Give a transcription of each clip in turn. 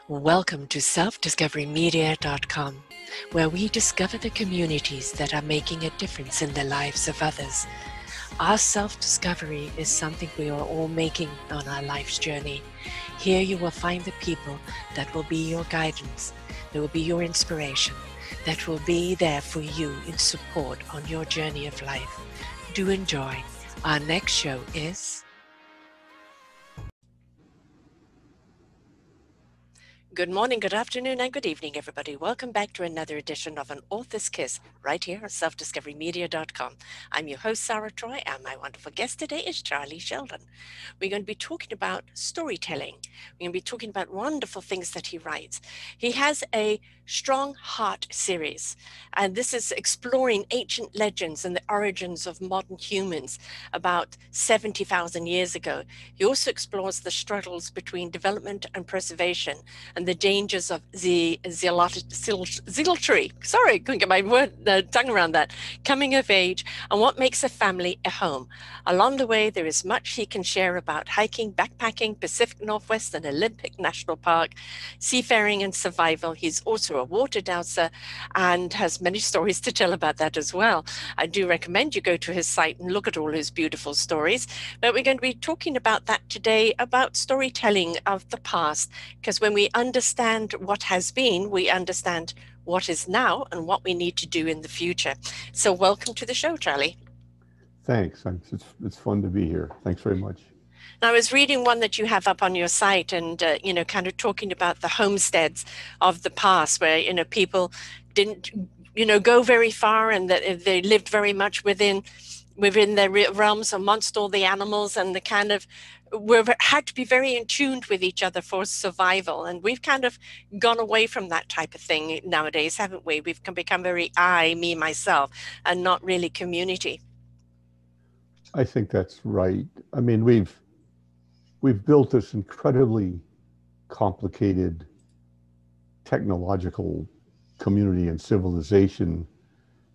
Welcome to selfdiscoverymedia.com, where we discover the communities that are making a difference in the lives of others. Our self-discovery is something we are all making on our life's journey. Here you will find the people that will be your guidance, that will be your inspiration, that will be there for you in support on your journey of life. Do enjoy. Our next show is... Good morning, good afternoon, and good evening, everybody. Welcome back to another edition of An Author's Kiss, right here on selfdiscoverymedia.com. I'm your host, Sarah Troy, and my wonderful guest today is Charlie Sheldon. We're going to be talking about storytelling. We're going to be talking about wonderful things that he writes. He has a Strong Heart series, and this is exploring ancient legends and the origins of modern humans about 70,000 years ago. He also explores the struggles between development and preservation, and the dangers of the zealotry. Sorry, couldn't get my tongue around that. Coming of age, and what makes a family a home. Along the way, there is much he can share about hiking, backpacking, Pacific Northwest and Olympic National Park, seafaring and survival. He's also a water dowser and has many stories to tell about that as well. I do recommend you go to his site and look at all his beautiful stories. But we're going to be talking about that today, about storytelling of the past, because when we understand what has been, we understand what is now and what we need to do in the future. So welcome to the show, Charlie. Thanks. It's fun to be here. Thanks very much. Now, I was reading one that you have up on your site and, kind of talking about the homesteads of the past where, people didn't, go very far, and that they lived very much within their realms amongst all the animals, and the kind of had to be very in tune with each other for survival. And we've kind of gone away from that type of thing nowadays, haven't we? We've become very I, me, myself, and not really community. I think that's right. I mean, we've built this incredibly complicated technological community and civilization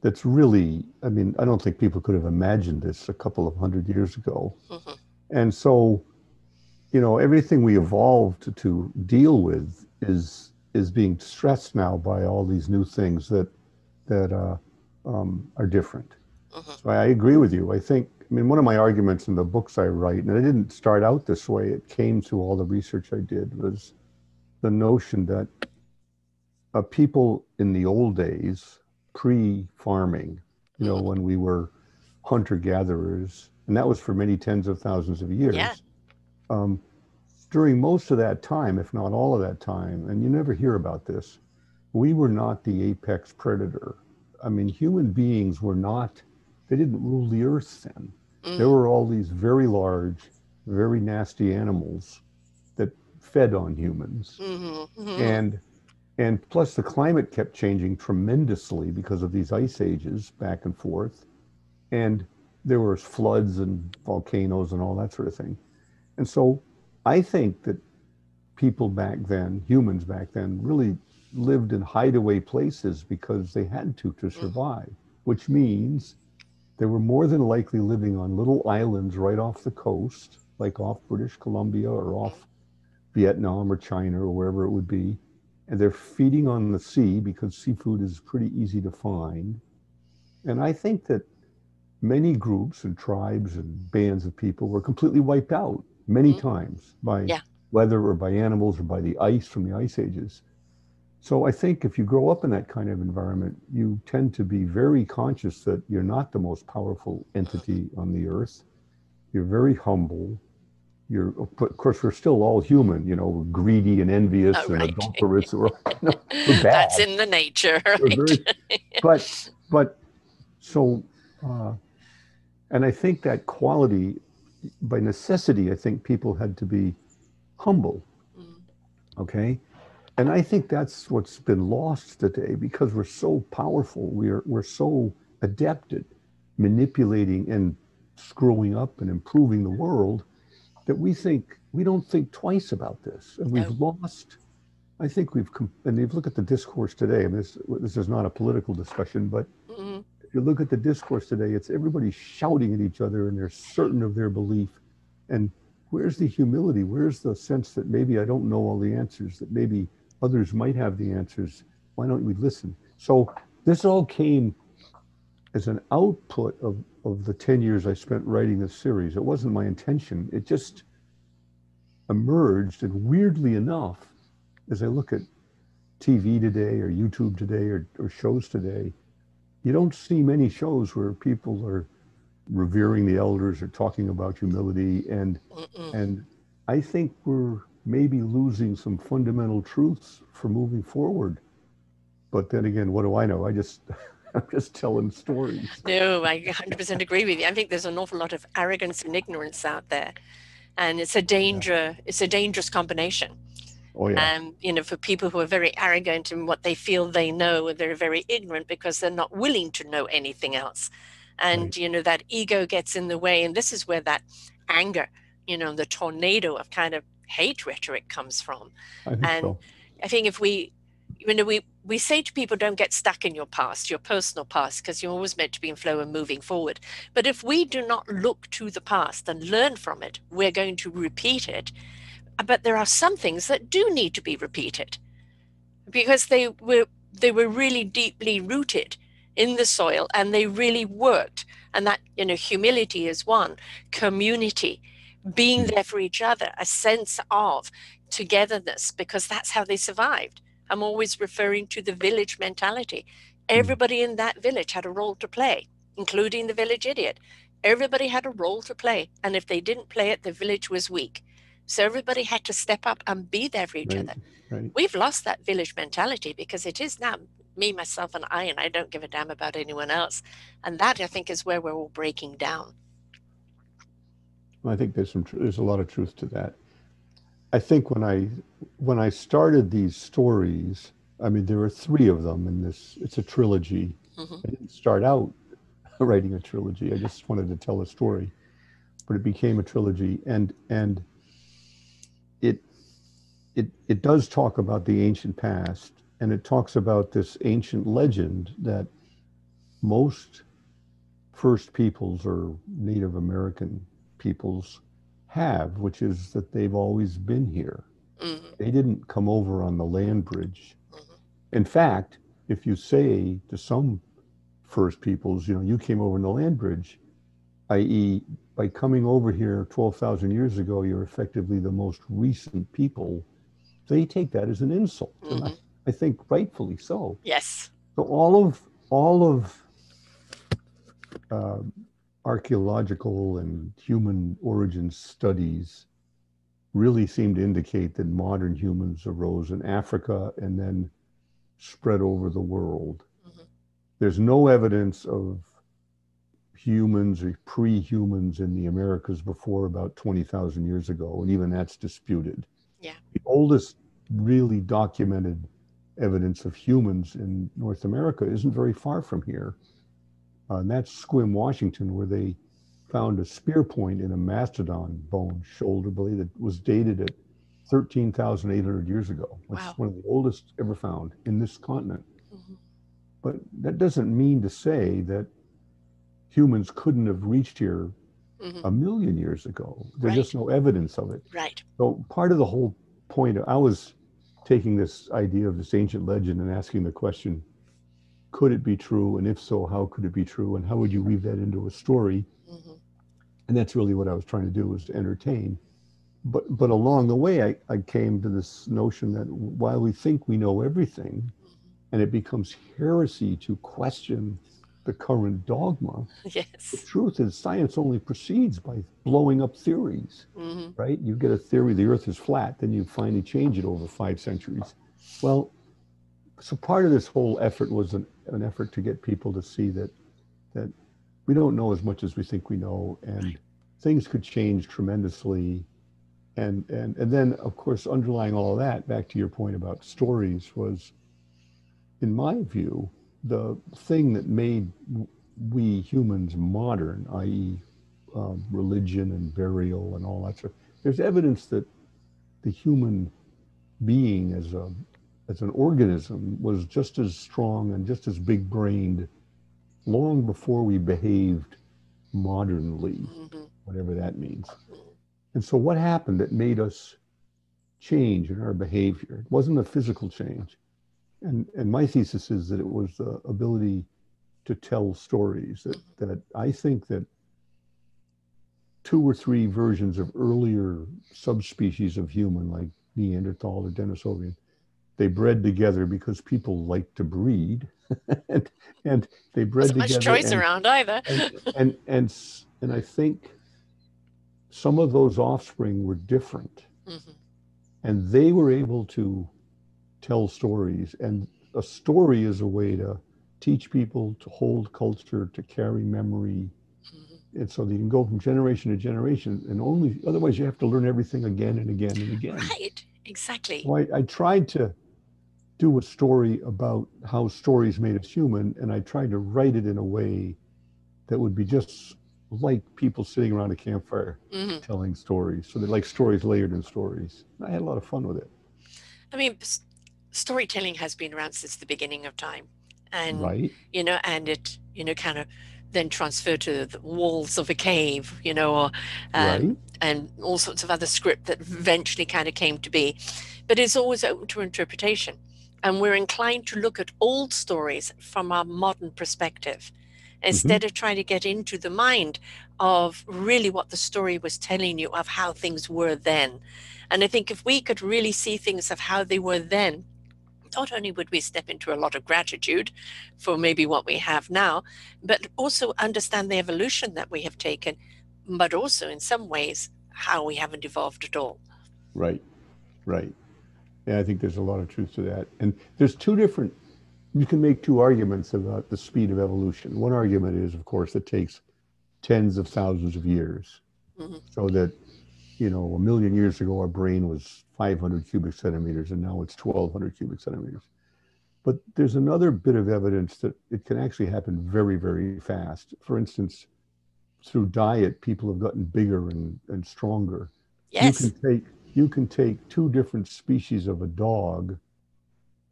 that's really, I don't think people could have imagined this a couple of hundred years ago. Mm-hmm. And so, everything we evolved to deal with is being stressed now by all these new things that are different. Mm-hmm. So I agree with you. I think, one of my arguments in the books I write, and I didn't start out this way, it came through all the research I did, was the notion that people in the old days, pre-farming, mm-hmm. when we were hunter-gatherers, and that was for many tens of thousands of years. Yeah. During most of that time, if not all of that time, and you never hear about this, we were not the apex predator. Human beings were not, they didn't rule the earth then. Mm. There were all these very large, very nasty animals that fed on humans. Mm-hmm. Mm-hmm. And plus the climate kept changing tremendously because of these ice ages back and forth. And there was floods and volcanoes and all that sort of thing. And so I think that people back then, humans back then, really lived in hideaway places because they had to survive, which means they were more than likely living on little islands right off the coast, like off British Columbia or off Vietnam or China or wherever it would be. And they're feeding on the sea because seafood is pretty easy to find. And I think that many groups and tribes and bands of people were completely wiped out many times by weather or by animals or by the ice from the ice ages. So I think if you grow up in that kind of environment, you tend to be very conscious that you're not the most powerful entity on the earth. You're very humble. Of course, we're still all human, we're greedy and envious and adulterous. We're bad. That's in the nature, right? And I think that quality, by necessity, I think people had to be humble, okay? And I think that's what's been lost today because we're so powerful. We're so adept at manipulating and screwing up and improving the world that we don't think twice about this. And we've lost, I think and if you look at the discourse today, this is not a political discussion, but if you look at the discourse today, it's everybody shouting at each other and they're certain of their belief. And where's the humility? Where's the sense that maybe I don't know all the answers, that maybe others might have the answers. Why don't we listen? So this all came as an output of the 10 years I spent writing this series. It wasn't my intention. It just emerged. And weirdly enough, as I look at TV today or YouTube today or shows today, you don't see many shows where people are revering the elders or talking about humility. And I think we're maybe losing some fundamental truths for moving forward. But then again, what do I know? I'm just telling stories. No, I 100% agree with you. I think there's an awful lot of arrogance and ignorance out there, and it's a danger. Yeah. It's a dangerous combination. Oh yeah. You know, for people who are very arrogant in what they feel they know, they're very ignorant because they're not willing to know anything else. And right. You know, that ego gets in the way, and this is where that anger, you know, the tornado of kind of hate rhetoric comes from. I think so. I think if we, you know, we say to people, don't get stuck in your past, your personal past, because you're always meant to be in flow and moving forward. But if we do not look to the past and learn from it, we're going to repeat it. But there are some things that do need to be repeated because they were really deeply rooted in the soil and they really worked. And that, you know, humility is one, community, being there for each other, a sense of togetherness, because that's how they survived. I'm always referring to the village mentality. Everybody in that village had a role to play, including the village idiot. Everybody had a role to play. And if they didn't play it, the village was weak. So everybody had to step up and be there for each other. Right. We've lost that village mentality because it is now me, myself, and I don't give a damn about anyone else. And that, I think, is where we're all breaking down. I think there's a lot of truth to that. I think when I started these stories, I mean, there are 3 of them in this. It's a trilogy. I didn't start out writing a trilogy. I just wanted to tell a story, but it became a trilogy, and it does talk about the ancient past, and it talks about this ancient legend that most First Peoples or Native American peoples have, which is that they've always been here. They didn't come over on the land bridge. In fact, if you say to some First Peoples, you know, you came over on the land bridge, i.e., by coming over here 12,000 years ago, you're effectively the most recent people. They take that as an insult, and I think rightfully so. Yes. So all of archaeological and human origin studies really seem to indicate that modern humans arose in Africa and then spread over the world. There's no evidence of humans or pre-humans in the Americas before about 20,000 years ago, and even that's disputed. Yeah. The oldest really documented evidence of humans in North America isn't very far from here. And that's Sequim, Washington, where they found a spear point in a mastodon bone shoulder blade that was dated at 13,800 years ago. It's one of the oldest ever found in this continent. But that doesn't mean to say that humans couldn't have reached here a million years ago. There's just no evidence of it. Right. So part of the whole point, I was taking this idea of this ancient legend and asking the question, could it be true? And if so, how could it be true? And how would you weave that into a story? And that's really what I was trying to do, was to entertain. But along the way, I came to this notion that while we think we know everything, and it becomes heresy to question the current dogma, the truth is science only proceeds by blowing up theories, right? You get a theory the earth is flat, then you finally change it over 5 centuries. Well, so part of this whole effort was an effort to get people to see that we don't know as much as we think we know, and things could change tremendously. And then, of course, underlying all of that, back to your point about stories, was, in my view, the thing that made we humans modern, i.e. Religion and burial and all that stuff. There's evidence that the human being as an organism was just as strong and just as big-brained long before we behaved modernly, whatever that means. And so what happened that made us change in our behavior. It wasn't a physical change. And my thesis is that it was the ability to tell stories, that I think that two or three versions of earlier subspecies of human, like Neanderthal or Denisovan, they bred together because people like to breed, and and they bred Wasn't much together, choice around either. and I think some of those offspring were different, Mm-hmm. and they were able to tell stories. And a story is a way to teach people, to hold culture, to carry memory, Mm-hmm. and so you can go from generation to generation. And only otherwise, you have to learn everything again and again and again. Right, exactly. So I tried to do a story about how stories made us human, and I tried to write it in a way that would be just like people sitting around a campfire Mm-hmm. telling stories. So they're like stories layered in stories. I had a lot of fun with it. I mean, storytelling has been around since the beginning of time, and Right, and it kind of then transferred to the walls of a cave, or right. and all sorts of other script that eventually kind of came to be, but it's always open to interpretation, and we're inclined to look at old stories from our modern perspective Hmm. instead of trying to get into the mind of really what the story was telling you of how things were then. And I think if we could really see things of how they were then, not only would we step into a lot of gratitude for maybe what we have now, but also understand the evolution that we have taken, but also in some ways how we haven't evolved at all. Right, right. Yeah, I think there's a lot of truth to that. And there's two different, you can make two arguments about the speed of evolution. One argument is, of course, it takes tens of thousands of years. Mhm. So that, a million years ago, our brain was 500 cubic centimeters, and now it's 1,200 cubic centimeters. But there's another bit of evidence that it can actually happen very, very fast. For instance, through diet, people have gotten bigger and stronger. You can Yes. take you can take two different species of a dog,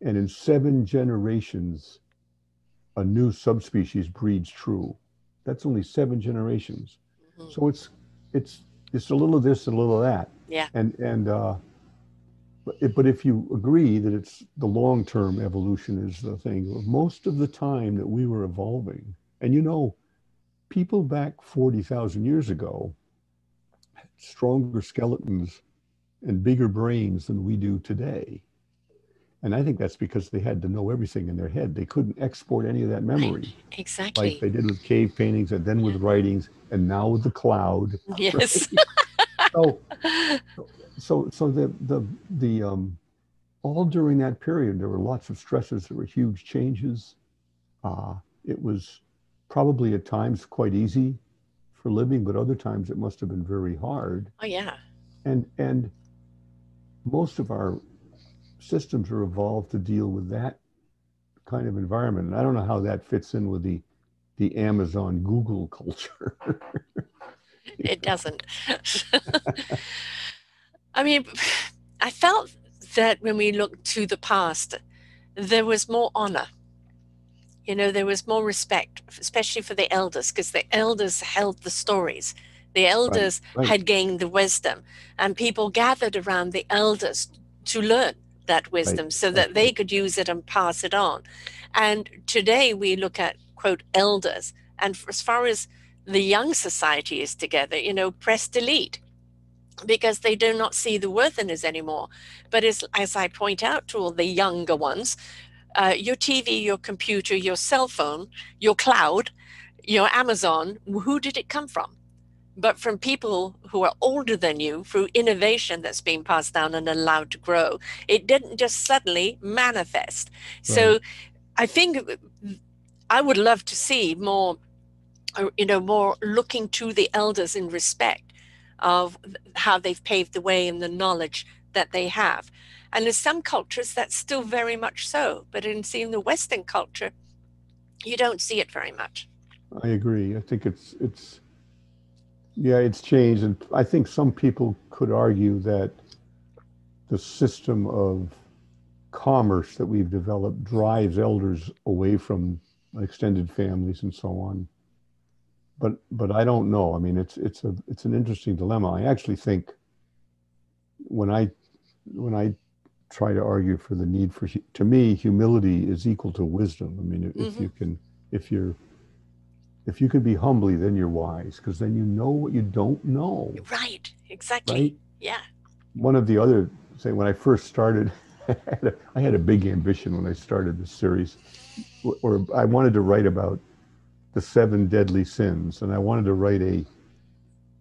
and in 7 generations, a new subspecies breeds true. That's only 7 generations. Mhm. So it's a little of this and a little of that. Yeah. And but if you agree that it's the long-term evolution is the thing, most of the time that we were evolving, and people back 40,000 years ago had stronger skeletons and bigger brains than we do today. And I think that's because they had to know everything in their head. They couldn't export any of that Right. memory like Exactly. they did with cave paintings and then with Yeah. writings and now with the cloud. Yes. So, so the all during that period, there were lots of stresses. There were huge changes. It was probably at times quite easy for living, but other times it must have been very hard. Oh, yeah. And most of our systems are evolved to deal with that kind of environment. And I don't know how that fits in with the Amazon Google culture. It doesn't. I mean, I felt that when we look to the past, there was more honor. There was more respect, especially for the elders, because the elders held the stories. The Right, elders right, had gained the wisdom, and people gathered around the elders to learn that right. wisdom so That's that they right. could use it and pass it on. And today we look at, quote, elders, and as far as the young society is together, press delete because they do not see the worth in us anymore. But as I point out to all the younger ones, your TV, your computer, your cell phone, your cloud, your Amazon, who did it come from? But from people who are older than you through innovation that's being passed down and allowed to grow. It didn't just suddenly manifest. Right. So I think I would love to see more, more looking to the elders in respect of how they've paved the way and the knowledge that they have. And in some cultures, that's still very much so. But in seeing the Western culture, you don't see it very much. I agree. I think it's yeah, it's changed. And I think some people could argue that the system of commerce that we've developed drives elders away from extended families and so on. But I don't know. I mean, it's an interesting dilemma. I actually think when I when I try to argue for the need for, to me, humility is equal to wisdom. I mean, if you can, if you're, if you can be humbly, then you're wise, because then you know what you don't know, Right, exactly. right? Yeah. One of the other, say, when I first started, I had a big ambition when I started this series, or I wanted to write about the seven deadly sins, and I wanted to write a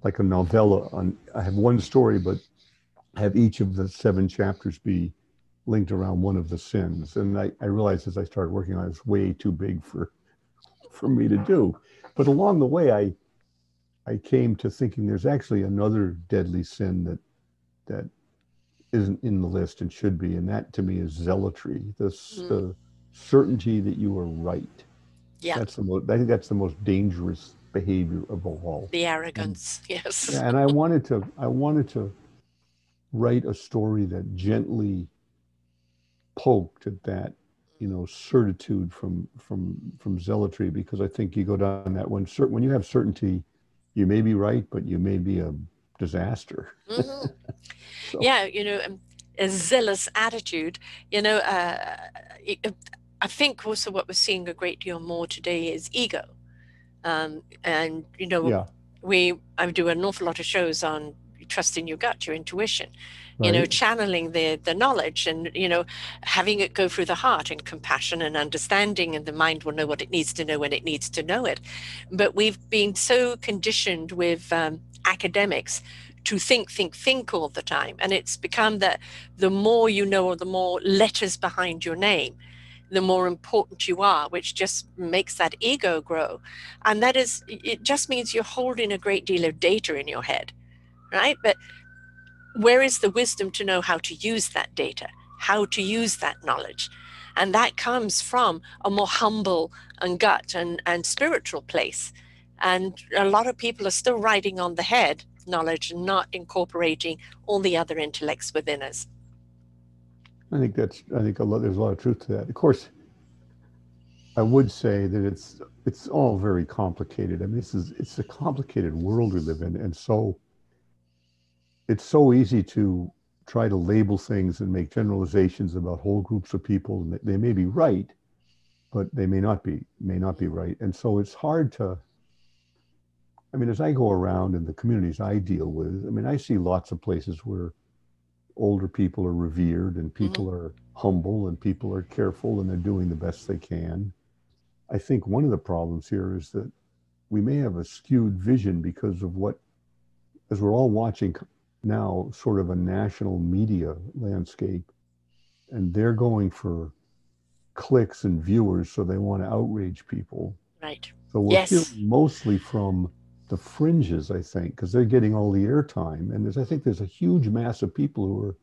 like a novella on. I have one story, but have each of the seven chapters be linked around one of the sins. And I realized as I started working on it, it's way too big for me to do. But along the way, I came to thinking there's actually another deadly sin that isn't in the list and should be, and that to me is zealotry, the certainty that you are right. Yeah. That's the most. I think that's the most dangerous behavior of all. The And arrogance. Yes. yeah, and I wanted to write a story that gently poked at that, certitude from zealotry, because I think you go down that one. When you have certainty, you may be right, but you may be a disaster. So Yeah, a zealous attitude. I think also what we're seeing a great deal more today is ego. And, yeah, I do an awful lot of shows on trusting your gut, your intuition, right. channeling the knowledge and, having it go through the heart and compassion and understanding, and the mind will know what it needs to know when it needs to know it. But we've been so conditioned with academics to think all the time. And it's become that the more you know, or the more letters behind your name, the more important you are, which just makes that ego grow. And it just means you're holding a great deal of data in your head, right? But where is the wisdom to know how to use that data, how to use that knowledge? And that comes from a more humble and gut and spiritual place. And a lot of people are still riding on the head knowledge and not incorporating all the other intellects within us. I think there's a lot of truth to that. Of course, I would say that it's all very complicated. I mean, it's a complicated world we live in, and so it's so easy to try to label things and make generalizations about whole groups of people, and they may be right, but they may not be right. And so it's hard to. I mean, as I go around in the communities I deal with, I mean, I see lots of places where older people are revered and people are humble and people are careful and they're doing the best they can. I think one of the problems here is that we may have a skewed vision because of what, as we're all watching now, sort of a national media landscape, and they're going for clicks and viewers, so they want to outrage people. Right. So we're Yes. hearing mostly from the fringes, I think, because they're getting all the airtime. And I think there's a huge mass of people who are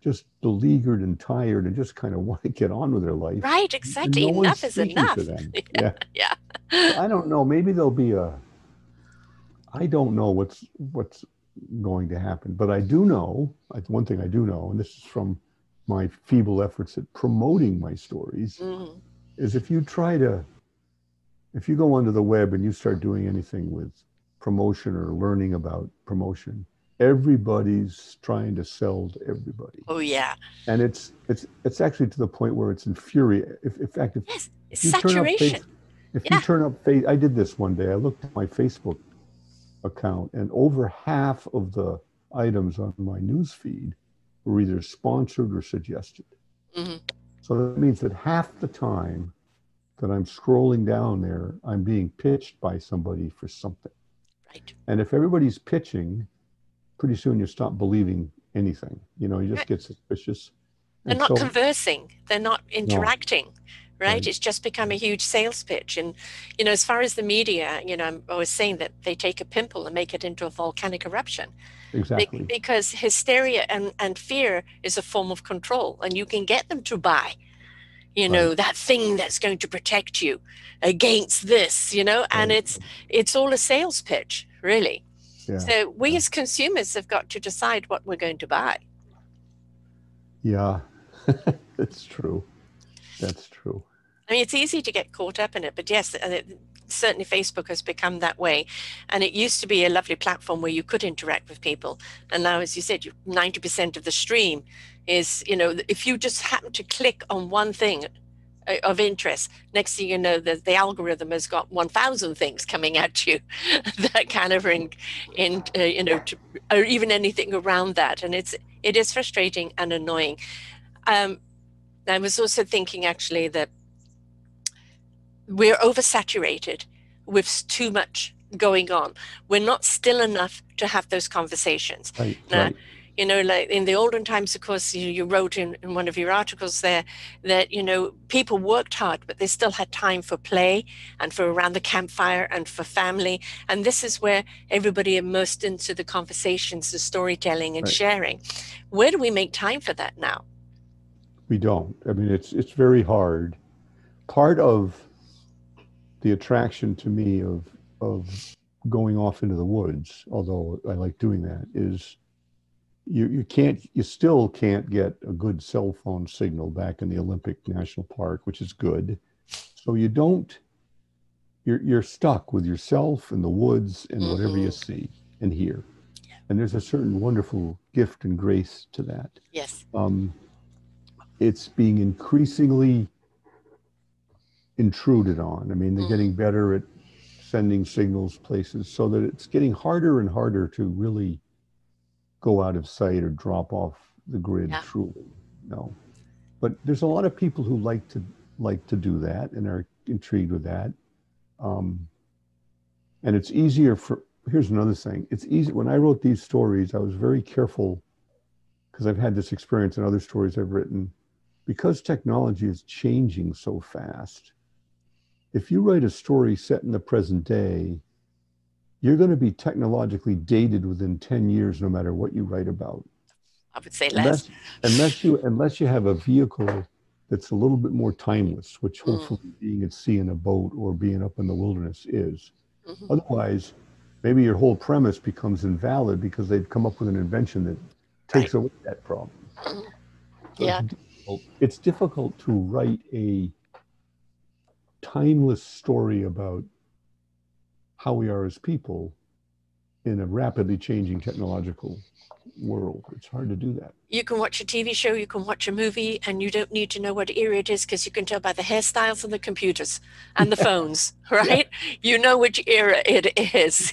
just beleaguered and tired and just kind of want to get on with their life. Right, And exactly. no one's Enough is speaking to enough. them. Yeah. Yeah. So I don't know. Maybe there'll be I don't know what's going to happen, but I do know, one thing I do know, and this is from my feeble efforts at promoting my stories, is if you go onto the web and you start doing anything with promotion or learning about promotion, everybody's trying to sell to everybody. Oh, yeah. And it's actually to the point where it's infuriating. In fact, Yes. if It's you turn up saturation. you turn up I did this one day. I looked at my Facebook account, and over half of the items on my news feed were either sponsored or suggested. So that means that half the time that I'm scrolling down there, I'm being pitched by somebody for something. Right. And if everybody's pitching, pretty soon you stop believing anything. You just get suspicious. They're not conversing. They're not interacting. Right? It's just become a huge sales pitch. And, as far as the media, I'm always saying that they take a pimple and make it into a volcanic eruption. Exactly. Because hysteria and fear is a form of control, and you can get them to buy, that thing that's going to protect you against this, and it's all a sales pitch, really. Yeah. So we as consumers have got to decide what we're going to buy. Yeah, that's true. That's true. I mean, it's easy to get caught up in it, but yes, certainly Facebook has become that way. And it used to be a lovely platform where you could interact with people. And now, as you said, 90% of the stream is, if you just happen to click on one thing of interest, next thing you know, the algorithm has got 1,000 things coming at you that kind of or even anything around that. And it is frustrating and annoying. I was also thinking actually that we're oversaturated with too much going on. We're not still enough to have those conversations. Right. Like in the olden times, of course, you wrote in one of your articles there that, people worked hard, but they still had time for play and for around the campfire and for family. And this is where everybody immersed into the conversations, the storytelling and sharing. Where do we make time for that now? We don't. I mean, it's very hard. Part of the attraction to me of going off into the woods, although I like doing that, is you still can't get a good cell phone signal back in the Olympic National Park, which is good. So you're stuck with yourself and the woods and whatever you see and hear. And there's a certain wonderful gift and grace to that. Yes. It's being increasingly intruded on. I mean, they're getting better at sending signals places so that it's getting harder and harder to really go out of sight or drop off the grid truly. No. But there's a lot of people who like to do that and are intrigued with that. And it's easier here's another thing. It's easy. When I wrote these stories, I was very careful because I've had this experience in other stories I've written. Because technology is changing so fast, if you write a story set in the present day, you're going to be technologically dated within 10 years, no matter what you write about. I would say less. Unless you have a vehicle that's a little bit more timeless, which hopefully being at sea in a boat or being up in the wilderness is. Otherwise, maybe your whole premise becomes invalid because they've come up with an invention that takes away that problem. So it's difficult to write a timeless story about how we are as people in a rapidly changing technological world. It's hard to do that. You can watch a TV show, you can watch a movie, and you don't need to know what era it is because you can tell by the hairstyles and the computers and the phones, right? Yeah. You know which era it is.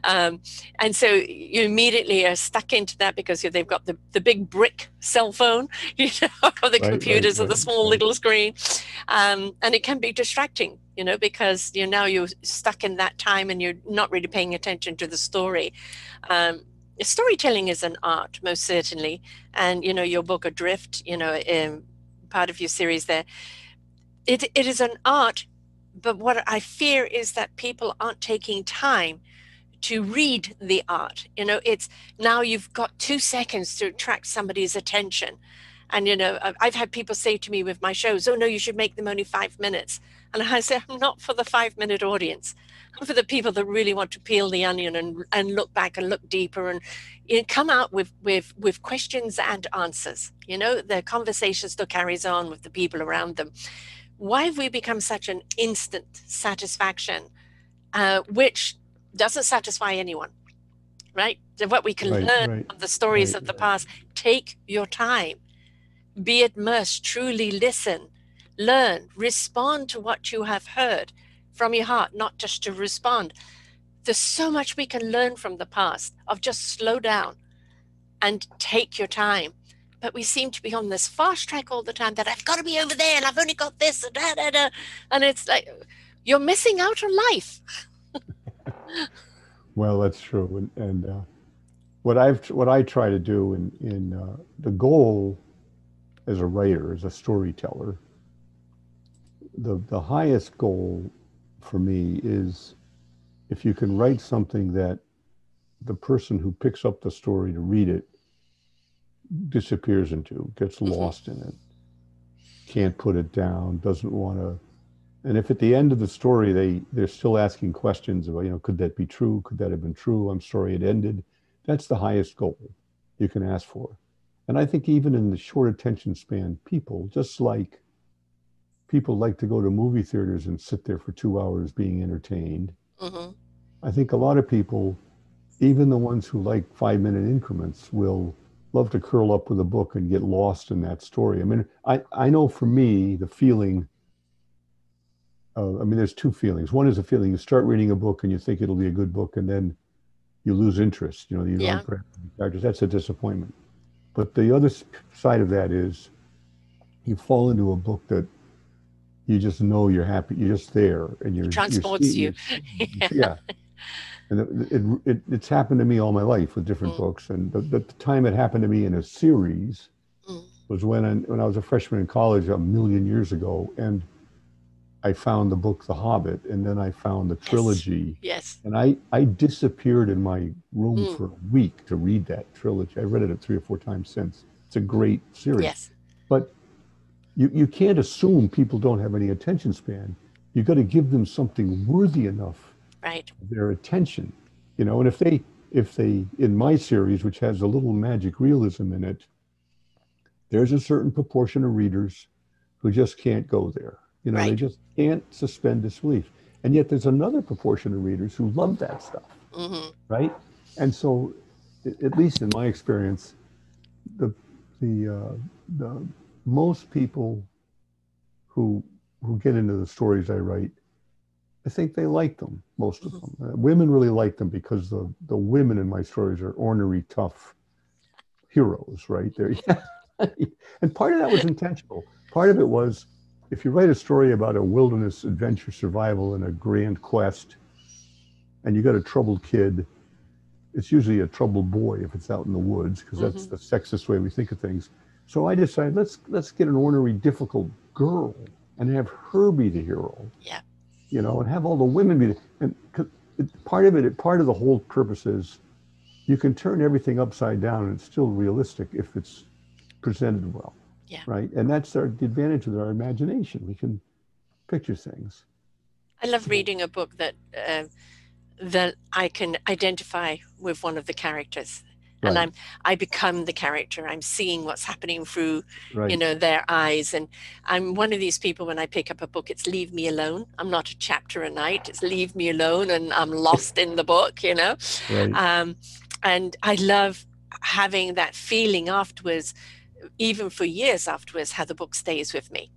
And so you immediately are stuck into that because they've got the big brick cell phone, of the computers or the small little screen. And it can be distracting, because now you're stuck in that time and you're not really paying attention to the story. Storytelling is an art, most certainly. And, your book Adrift, part of your series there, it is an art. But what I fear is that people aren't taking time to read the art. It's now you've got 2 seconds to attract somebody's attention. And, I've had people say to me with my shows, oh, no, you should make them only 5 minutes. And I say, I'm not for the 5-minute audience. I'm for the people that really want to peel the onion and look back and look deeper and come out with questions and answers. The conversation still carries on with the people around them. Why have we become such an instant satisfaction, which doesn't satisfy anyone, right? So what we can learn from the stories of the past, take your time, be immersed, truly listen, learn, respond to what you have heard from your heart, not just to respond. There's so much we can learn from the past of just slow down and take your time. But we seem to be on this fast track all the time that I've got to be over there and I've only got this and da, da, da. And it's like, you're missing out on life. Well, that's true. And what I try to do in the goal as a writer, as a storyteller, the highest goal for me is if you can write something that the person who picks up the story to read it disappears into, gets lost in it, can't put it down, doesn't want to. And if at the end of the story they're still asking questions about, could that be true? Could that have been true? I'm sorry it ended. That's the highest goal you can ask for. And I think even in the short attention span, people, just like people like to go to movie theaters and sit there for 2 hours being entertained. Mm-hmm. I think a lot of people, even the ones who like 5-minute increments, will love to curl up with a book and get lost in that story. I mean, I know for me, the feeling, I mean, there's two feelings. One is a feeling you start reading a book and you think it'll be a good book, and then you lose interest. You know, you Yeah. don't grasp the characters. That's a disappointment. But the other side of that is you fall into a book that you just know you're happy. You're just there, and It transports you. Yeah. yeah. And it's happened to me all my life with different books. And the time it happened to me in a series was when I was a freshman in college a million years ago, and I found the book The Hobbit, and then I found the trilogy. Yes. And I disappeared in my room for a week to read that trilogy. I read it 3 or 4 times since. It's a great series. Yes. But you can't assume people don't have any attention span. You got to give them something worthy enough of their attention. You know, and if they in my series, which has a little magic realism in it, there's a certain proportion of readers who just can't go there. You know, they just can't suspend disbelief. And yet there's another proportion of readers who love that stuff, right? And so, at least in my experience, the most people who get into the stories I write, I think they like them, most of them. Women really like them because the women in my stories are ornery, tough heroes, right? They're, and part of that was intentional. Part of it was, if you write a story about a wilderness adventure survival and a grand quest, and you got a troubled kid, it's usually a troubled boy if it's out in the woods, because that's the sexist way we think of things. So I decided, let's get an ornery, difficult girl and have her be the hero. Yeah. You know, and have all the women be and part of the whole purpose is you can turn everything upside down and it's still realistic if it's presented well. Yeah. Right. And that's the advantage of our imagination. We can picture things. I love reading a book that I can identify with one of the characters. And I become the character. I'm seeing what's happening through, you know, their eyes. And I'm one of these people, when I pick up a book, it's leave me alone. I'm not a chapter a night. It's leave me alone, and I'm lost in the book, you know. And I love having that feeling afterwards, even for years afterwards, how the book stays with me.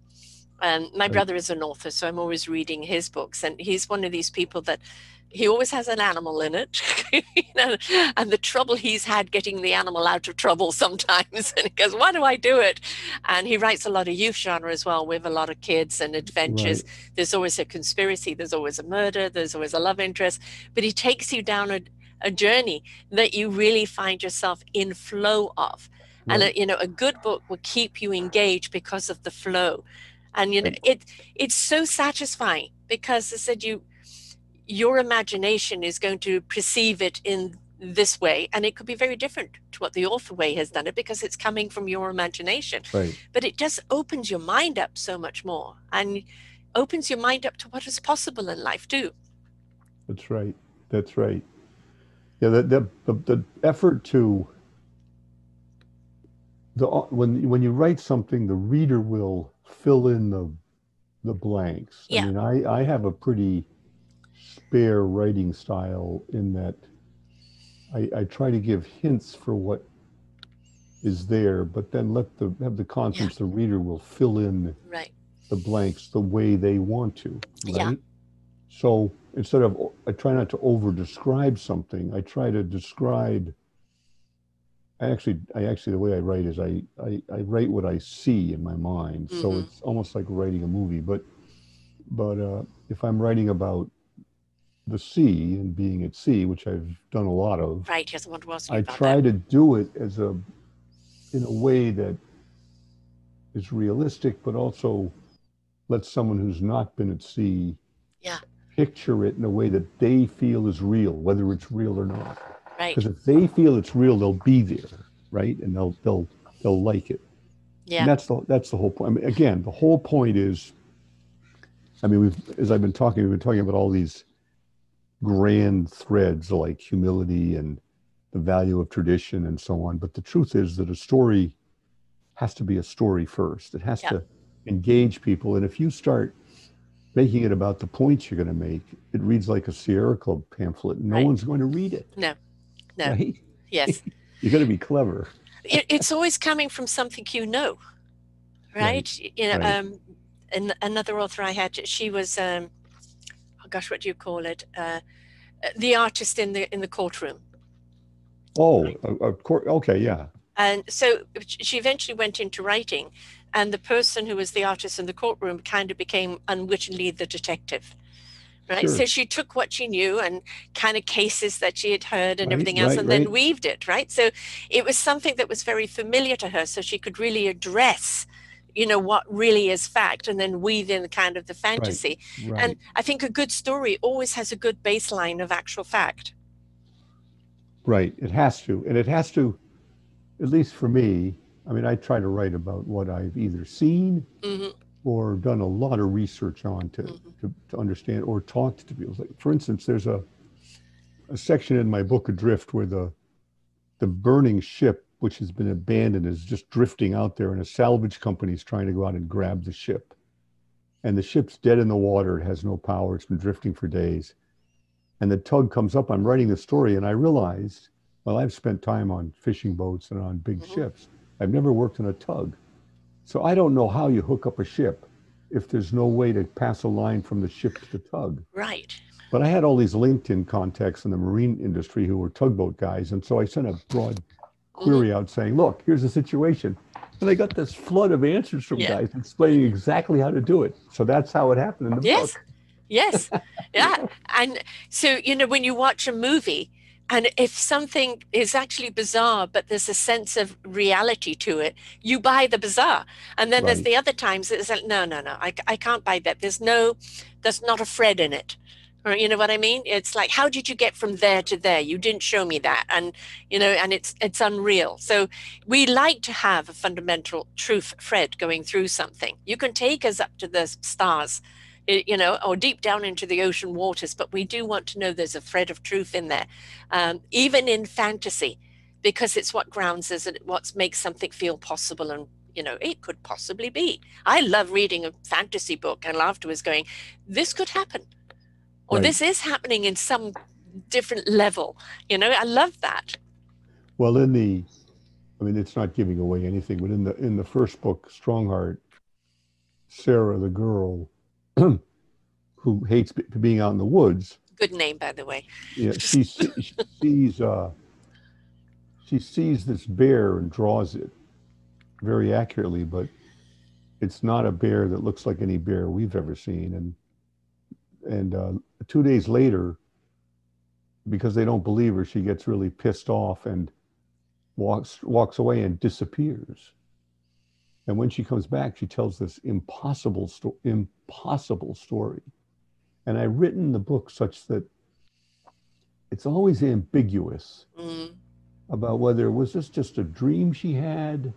And my brother is an author, so I'm always reading his books. And he's one of these people that he always has an animal in it, you know, and the trouble he's had getting the animal out of trouble sometimes. And he goes, why do I do it? And he writes a lot of youth genre as well, with a lot of kids and adventures. There's always a conspiracy. There's always a murder. There's always a love interest. But he takes you down a journey that you really find yourself in flow of. And, you know, a good book will keep you engaged because of the flow. And, you know, it's so satisfying because I said your imagination is going to perceive it in this way, and it could be very different to what the author way has done it because it's coming from your imagination. But it just opens your mind up so much more, and opens your mind up to what is possible in life too. That's right. That's right. Yeah, the effort to when you write something, the reader will fill in the blanks. I mean, I have a pretty spare writing style in that I try to give hints for what is there, but then have the confidence the reader will fill in the blanks the way they want to, right? So instead of, I try not to over describe something. I try to describe, actually the way I write is I write what I see in my mind. So it's almost like writing a movie, but if I'm writing about the sea and being at sea, which I've done a lot of, yes, I want to ask you I about try that. to do it in a way that is realistic, but also lets someone who's not been at sea picture it in a way that they feel is real, whether it's real or not. Because if they feel it's real, they'll be there, right? And they'll like it. And that's the whole point. I mean, again, the whole point is, I mean, we've been talking about all these grand threads like humility and the value of tradition and so on. But the truth is that a story has to be a story first. It has to engage people. And if you start making it about the points you're going to make, it reads like a Sierra Club pamphlet. No Right. one's going to read it. No, no. Right? Yes. You got to be clever. It's always coming from something you know, right? You know, Right. and another author I had, she was, oh gosh, what do you call it? The artist in the courtroom. Oh, of course. Okay, yeah. And so she eventually went into writing, and the person who was the artist in the courtroom kind of became unwittingly the detective. Right. Sure. So she took what she knew and kind of cases that she had heard and Right, everything else, right, and then right. weaved it. Right. So it was something that was very familiar to her. So she could really address, you know, what really is fact, and then weave in kind of the fantasy. Right. And I think a good story always has a good baseline of actual fact. Right. It has to. And it has to, at least for me, I mean, I try to write about what I've either seen or done a lot of research on to understand or talked to people. Like, for instance, there's a section in my book Adrift where the burning ship, which has been abandoned, is just drifting out there, and a salvage company is trying to go out and grab the ship. And the ship's dead in the water. It has no power. It's been drifting for days. And the tug comes up. I'm writing the story, and I realized, well, I've spent time on fishing boats and on big ships. I've never worked on a tug. So I don't know how you hook up a ship if there's no way to pass a line from the ship to the tug. Right. But I had all these LinkedIn contacts in the marine industry who were tugboat guys. And so I sent a broad query out saying, look, here's the situation. And I got this flood of answers from guys explaining exactly how to do it. So that's how it happened in the book. Yes. Yeah. And so, you know, when you watch a movie, and if something is actually bizarre, but there's a sense of reality to it, you buy the bizarre. And then there's the other times it's like, no, I can't buy that. There's not a thread in it. Or, you know what I mean? It's like, how did you get from there to there? You didn't show me that. And, you know, and it's unreal. So we like to have a fundamental truth thread going through something. You can take us up to the stars, you know, or deep down into the ocean waters, but we do want to know there's a thread of truth in there, even in fantasy, because it's what grounds us and what makes something feel possible, and, you know, it could possibly be. I love reading a fantasy book and afterwards going, this could happen, or this is happening in some different level. You know, I love that. Well, I mean, it's not giving away anything, but in the first book, Strongheart, Sarah, the girl, who hates being out in the woods. Good name, by the way. Yeah, she sees this bear and draws it very accurately, but it's not a bear that looks like any bear we've ever seen. And 2 days later, because they don't believe her, she gets really pissed off and walks away and disappears. And when she comes back, she tells this impossible story. And I've written the book such that it's always ambiguous about whether was this just a dream she had,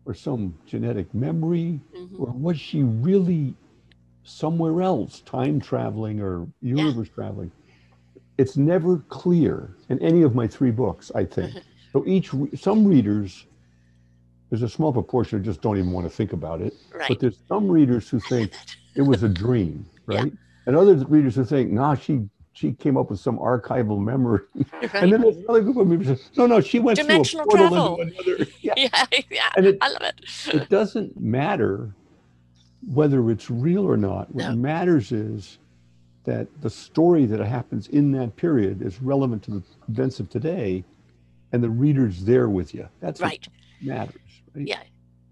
or some genetic memory, or was she really somewhere else, time traveling or universe traveling. It's never clear in any of my 3 books, I think. So some readers, there's a small proportion who just don't even want to think about it. Right. But there's some readers who think it was a dream, right? And other readers who think, nah, she came up with some archival memory. And then there's another group of people who say, no, she went dimensional through a portal travel into another. And I love it. It doesn't matter whether it's real or not. What matters is that the story that happens in that period is relevant to the events of today, and the reader's there with you. That's what matters. Right? Yeah.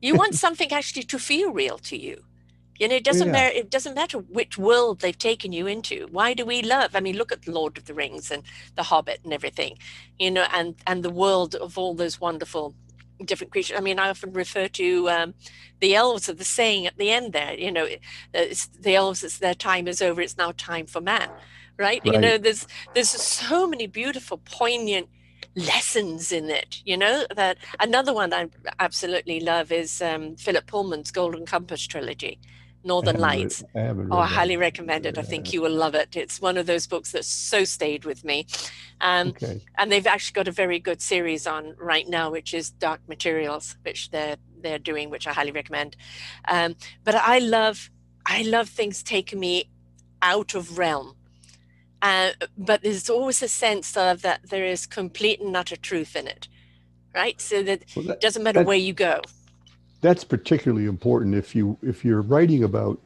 You want something actually to feel real to you. You know, it doesn't matter which world they've taken you into. Why do we love? I mean, look at Lord of the Rings and The Hobbit and everything, you know, and the world of all those wonderful different creatures. I mean, I often refer to the elves of the saying at the end there, you know, the elves, it's their time is over. It's now time for man, right? You know, there's so many beautiful, poignant lessons in it, you know. That another one I absolutely love is Philip Pullman's Golden Compass trilogy, Northern Lights. I haven't read I highly recommend it. I think you will love it. It's one of those books that so stayed with me. And they've actually got a very good series on right now, which is Dark Materials, which they're they're doing, which I highly recommend. But I love things taking me out of realm. But there's always a sense of that there is complete and utter truth in it, right? So that it doesn't matter where you go. That's particularly important if you're writing about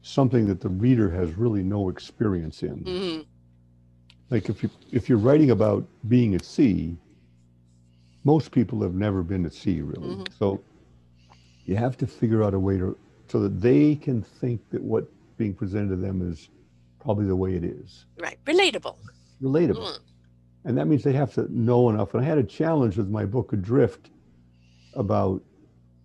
something that the reader has really no experience in. Mm-hmm. Like if you're writing about being at sea, most people have never been at sea, really. Mm-hmm. So you have to figure out a way so that they can think that what being presented to them is probably the way it is. Right. Relatable. Mm. And that means they have to know enough. And I had a challenge with my book Adrift about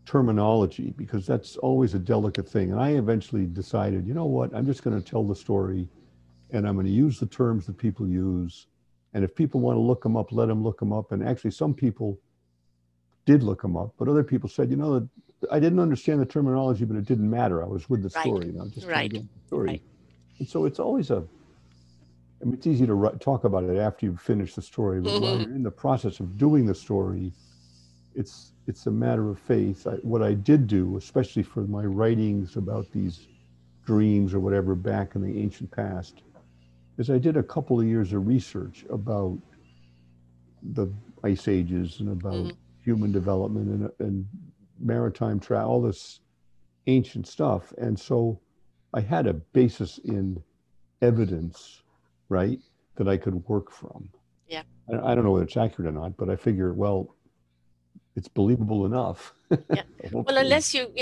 terminology, because that's always a delicate thing. And I eventually decided, you know what, I'm just going to tell the story and I'm going to use the terms that people use. And if people want to look them up, let them look them up. And actually some people did look them up, but other people said, you know, I didn't understand the terminology, but it didn't matter. I was with the story. And I was just going to get the story. Right. And so it's always it's easy to talk about it after you've finished the story, but while you're in the process of doing the story, it's a matter of faith. What I did do, especially for my writings about these dreams or whatever back in the ancient past, is I did a couple of years of research about the ice ages and about human development and maritime travel, all this ancient stuff. And so I had a basis in evidence, right, that I could work from. Yeah. I don't know whether it's accurate or not, but I figure, well, it's believable enough. Yeah. Well, unless you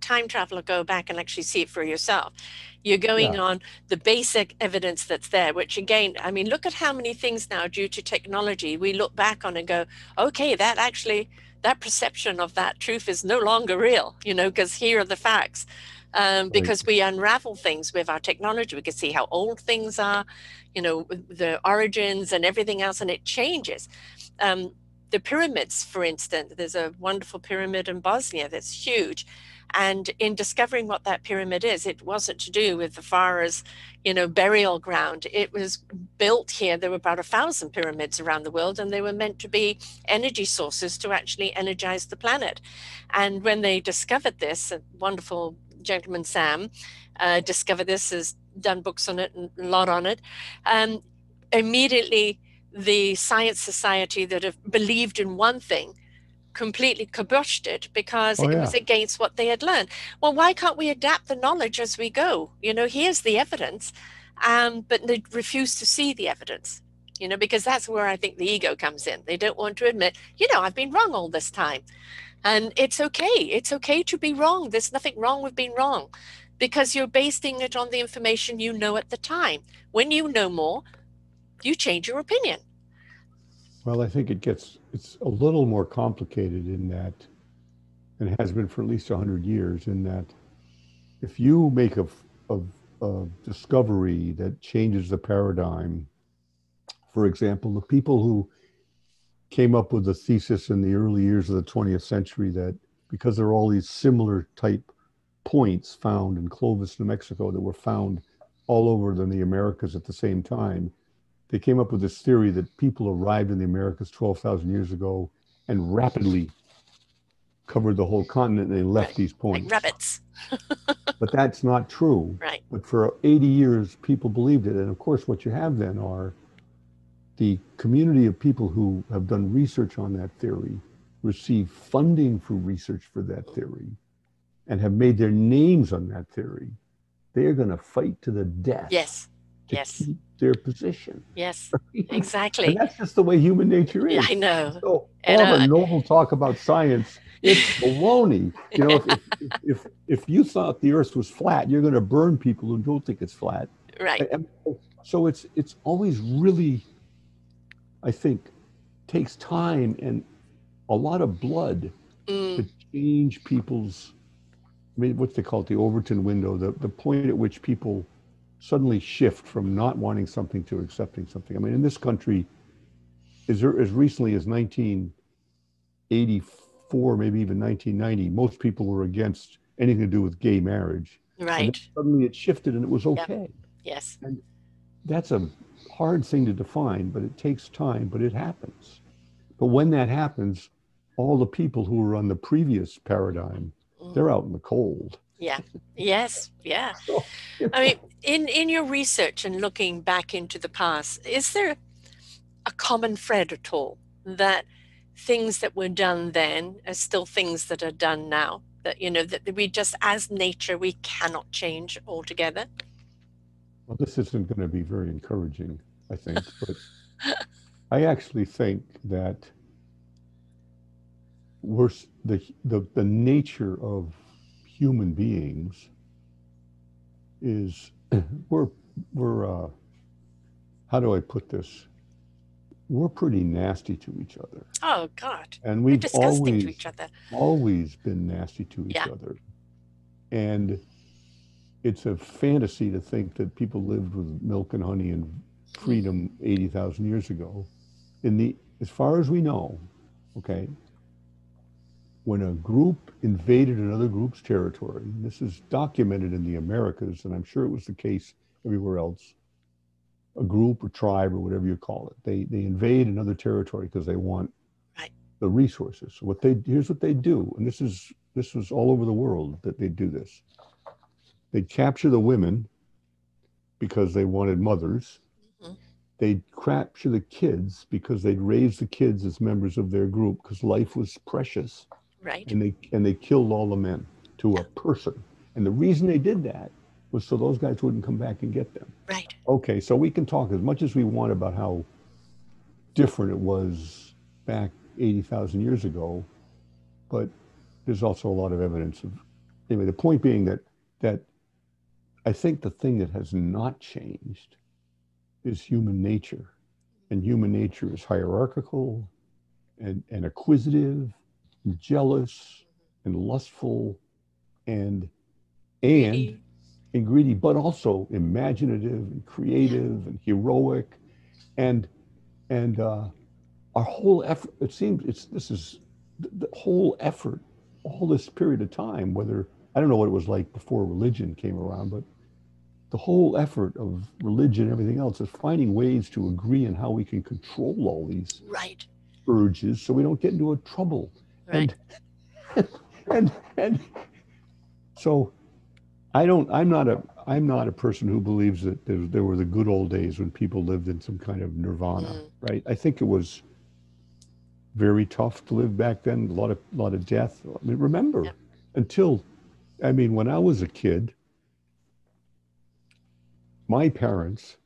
time travel or go back and actually see it for yourself, you're going on the basic evidence that's there, which again, I mean, look at how many things now due to technology we look back on and go, okay, that perception of that truth is no longer real, because here are the facts. Because we unravel things with our technology. We can see how old things are, the origins and everything else, and it changes. The pyramids, for instance, there's a wonderful pyramid in Bosnia that's huge. And in discovering what that pyramid is, it wasn't to do with the far as, burial ground. It was built here. There were about 1,000 pyramids around the world, and they were meant to be energy sources to actually energize the planet. And when they discovered this, a wonderful gentleman, Sam, discovered this, has done books on it and a lot on it. Immediately, the science society that have believed in one thing completely kiboshed it because it was against what they had learned. Well, why can't we adapt the knowledge as we go? Here's the evidence, but they refuse to see the evidence, because that's where I think the ego comes in. They don't want to admit, I've been wrong all this time. And it's okay. It's okay to be wrong. There's nothing wrong with being wrong because you're basing it on the information you know at the time. When you know more, you change your opinion. Well, I think it's a little more complicated in that, and it has been for at least 100 years, in that if you make a discovery that changes the paradigm, for example, the people who came up with the thesis in the early years of the 20th century that because there are all these similar type points found in Clovis, New Mexico, that were found all over the Americas at the same time, they came up with this theory that people arrived in the Americas 12,000 years ago and rapidly covered the whole continent, and they left these points. Like rabbits. But that's not true. Right. But for 80 years, people believed it. And of course, what you have then are the community of people who have done research on that theory, receive funding for research for that theory, and have made their names on that theory. They are going to fight to the death. Yes. To keep their position. Yes, exactly. And that's just the way human nature is. Yeah, I know. So all the noble talk about science, it's baloney. If you thought the earth was flat, you're going to burn people who don't think it's flat. Right. And so it's always really, I think, takes time and a lot of blood to change people's, what's they call it, the Overton window, the point at which people suddenly shift from not wanting something to accepting something. I mean, in this country, as recently as 1984, maybe even 1990, most people were against anything to do with gay marriage. Right. And suddenly it shifted and it was okay. Yep. Yes. And that's a hard thing to define, but it takes time, but it happens. But when that happens, all the people who were on the previous paradigm, they're out in the cold. Yeah. Yes. Yeah. So, you I know, mean, in your research and looking back into the past, is there a common thread at all that things that were done then are still things that are done now? That, you know, that we just, as nature, we cannot change altogether? well, this isn't going to be very encouraging, I think, but I actually think that we're the nature of human beings is we're how do I put this? We're pretty nasty to each other, Oh, God. and We're we've disgusting to each other. always been nasty to each Yeah. other, and it's a fantasy to think that people lived with milk and honey and freedom 80,000 years ago. As far as we know, okay, when a group invaded another group's territory, and this is documented in the Americas, and I'm sure it was the case everywhere else, a group or tribe or whatever you call it, they invade another territory because they want Right. the resources. So here's what they do, and this was all over the world that they do this. They'd capture the women because they wanted mothers. Mhm. They'd capture the kids because they'd raise the kids as members of their group because life was precious. Right. And they killed all the men to Yeah. a person. And the reason they did that was so those guys wouldn't come back and get them. Right. Okay, so we can talk as much as we want about how different it was back 80,000 years ago, but there's also a lot of evidence of, anyway, the point being that I think the thing that has not changed is human nature. And human nature is hierarchical and acquisitive and jealous and lustful and Greedy. and greedy, but also imaginative and creative and heroic. And our whole effort, it seems this is the whole effort, all this period of time, whether, I don't know what it was like before religion came around, but the whole effort of religion and everything else is finding ways to agree on how we can control all these Right. urges so we don't get into a trouble. Right. And so I'm not a person who believes that there were the good old days when people lived in some kind of nirvana, right? I think it was very tough to live back then, a lot of death. I mean, remember, when I was a kid, my parents,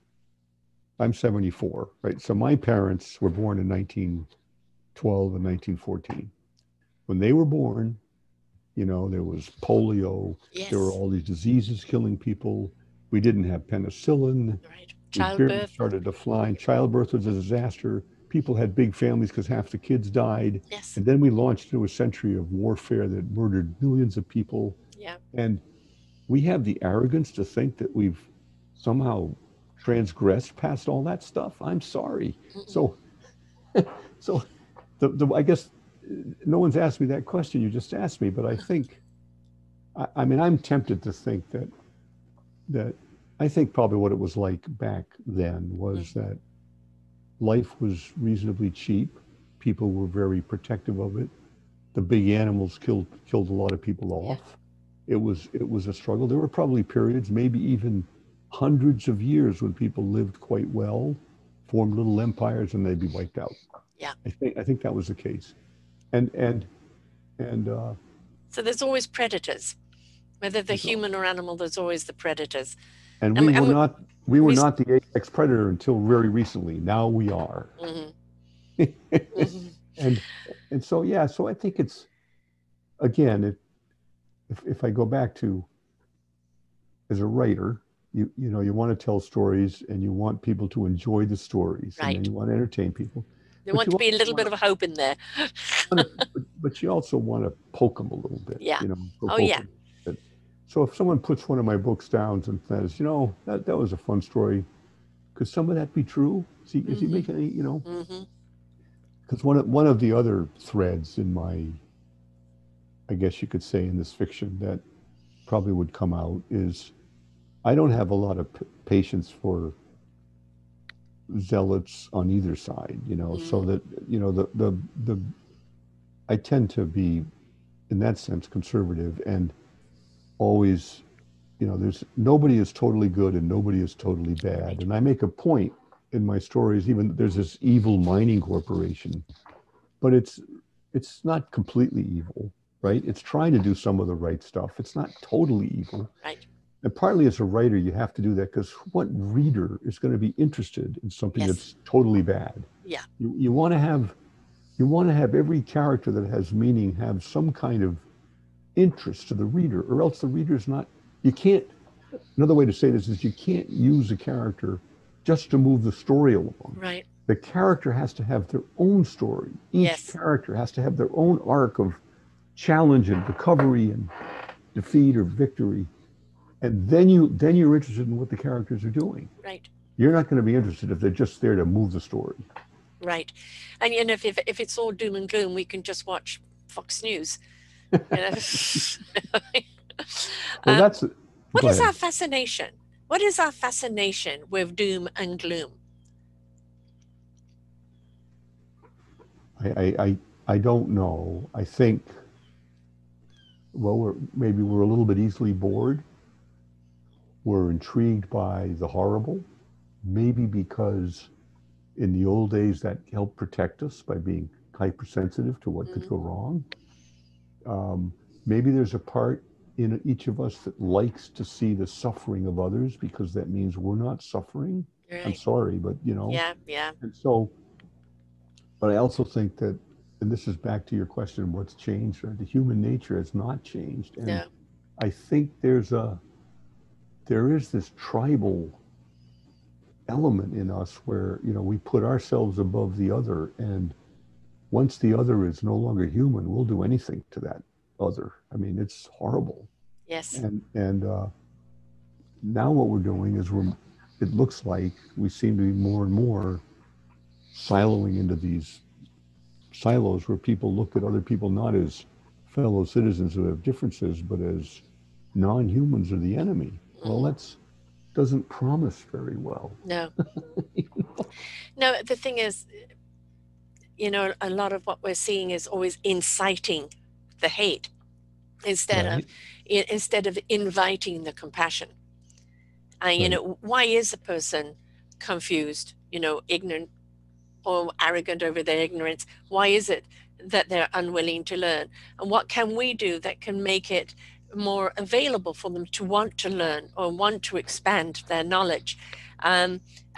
I'm 74, right? So my parents were born in 1912 and 1914. When they were born, there was polio. Yes. There were all these diseases killing people. We didn't have penicillin. Right. We barely Childbirth. started to fly. Childbirth was a disaster. People had big families because half the kids died. Yes. And then we launched into a century of warfare that murdered millions of people. Yeah. And we have the arrogance to think that we've somehow transgressed past all that stuff. I'm sorry. So I guess no one's asked me that question you just asked me, but I think, I'm tempted to think that I think probably what it was like back then was that life was reasonably cheap. People were very protective of it. The big animals killed a lot of people off. Yeah. It was a struggle. There were probably periods, maybe even hundreds of years, when people lived quite well, formed little empires, and they'd be wiped out. Yeah. I think that was the case. And so there's always predators, whether they're human or animal. There's always the predators. And we were not the apex predator until very recently. Now we are. And so so I think it's, again, if I go back to, as a writer, you want to tell stories and you want people to enjoy the stories, right, and then you want to entertain people. There want to be a little bit of a hope in there. But you also want to poke them a little bit. Yeah. Yeah. So if someone puts one of my books down and says, that was a fun story, could some of that be true? Is he making any, Because one of the other threads in my, I guess you could say, in this fiction that probably would come out is, I don't have a lot of patience for zealots on either side, so that, I tend to be, in that sense, conservative and always, there's nobody is totally good and nobody is totally bad. Right. And I make a point in my stories, even there's this evil mining corporation, but it's not completely evil, right? It's trying to do some of the right stuff. It's not totally evil. Right. And partly as a writer, you have to do that because what reader is going to be interested in something Yes. that's totally bad? Yeah. You want to have every character that has meaning have some kind of interest to the reader, or else the reader's not. You can't. Another way to say this is you can't use a character just to move the story along. Right. The character has to have their own story. Each Yes. character has to have their own arc of challenge and recovery and defeat or victory. And then you're interested in what the characters are doing. Right. You're not going to be interested if they're just there to move the story. Right. And if it's all doom and gloom, we can just watch Fox News. You know? Well, that's what go is ahead. our fascination? What is our fascination with doom and gloom? I don't know. I think, well, maybe we're a little bit easily bored. We're intrigued by the horrible, maybe because in the old days that helped protect us by being hypersensitive to what could go wrong. Maybe there's a part in each of us that likes to see the suffering of others because that means we're not suffering. Right. I'm sorry, but Yeah. Yeah. And so, but I also think that, and this is back to your question, what's changed? Right? The human nature has not changed, and No. I think there is this tribal element in us where we put ourselves above the other, and once the other is no longer human, we'll do anything to that other. I mean, it's horrible. Yes. And now what we're doing is it looks like we seem to be more and more siloing into these silos where people look at other people not as fellow citizens who have differences, but as non-humans or the enemy. Well, that doesn't promise very well. No. No, the thing is, a lot of what we're seeing is always inciting the hate instead of inviting the compassion. Why is a person confused, ignorant or arrogant over their ignorance? Why is it that they're unwilling to learn? And what can we do that can make it more available for them to want to learn or want to expand their knowledge?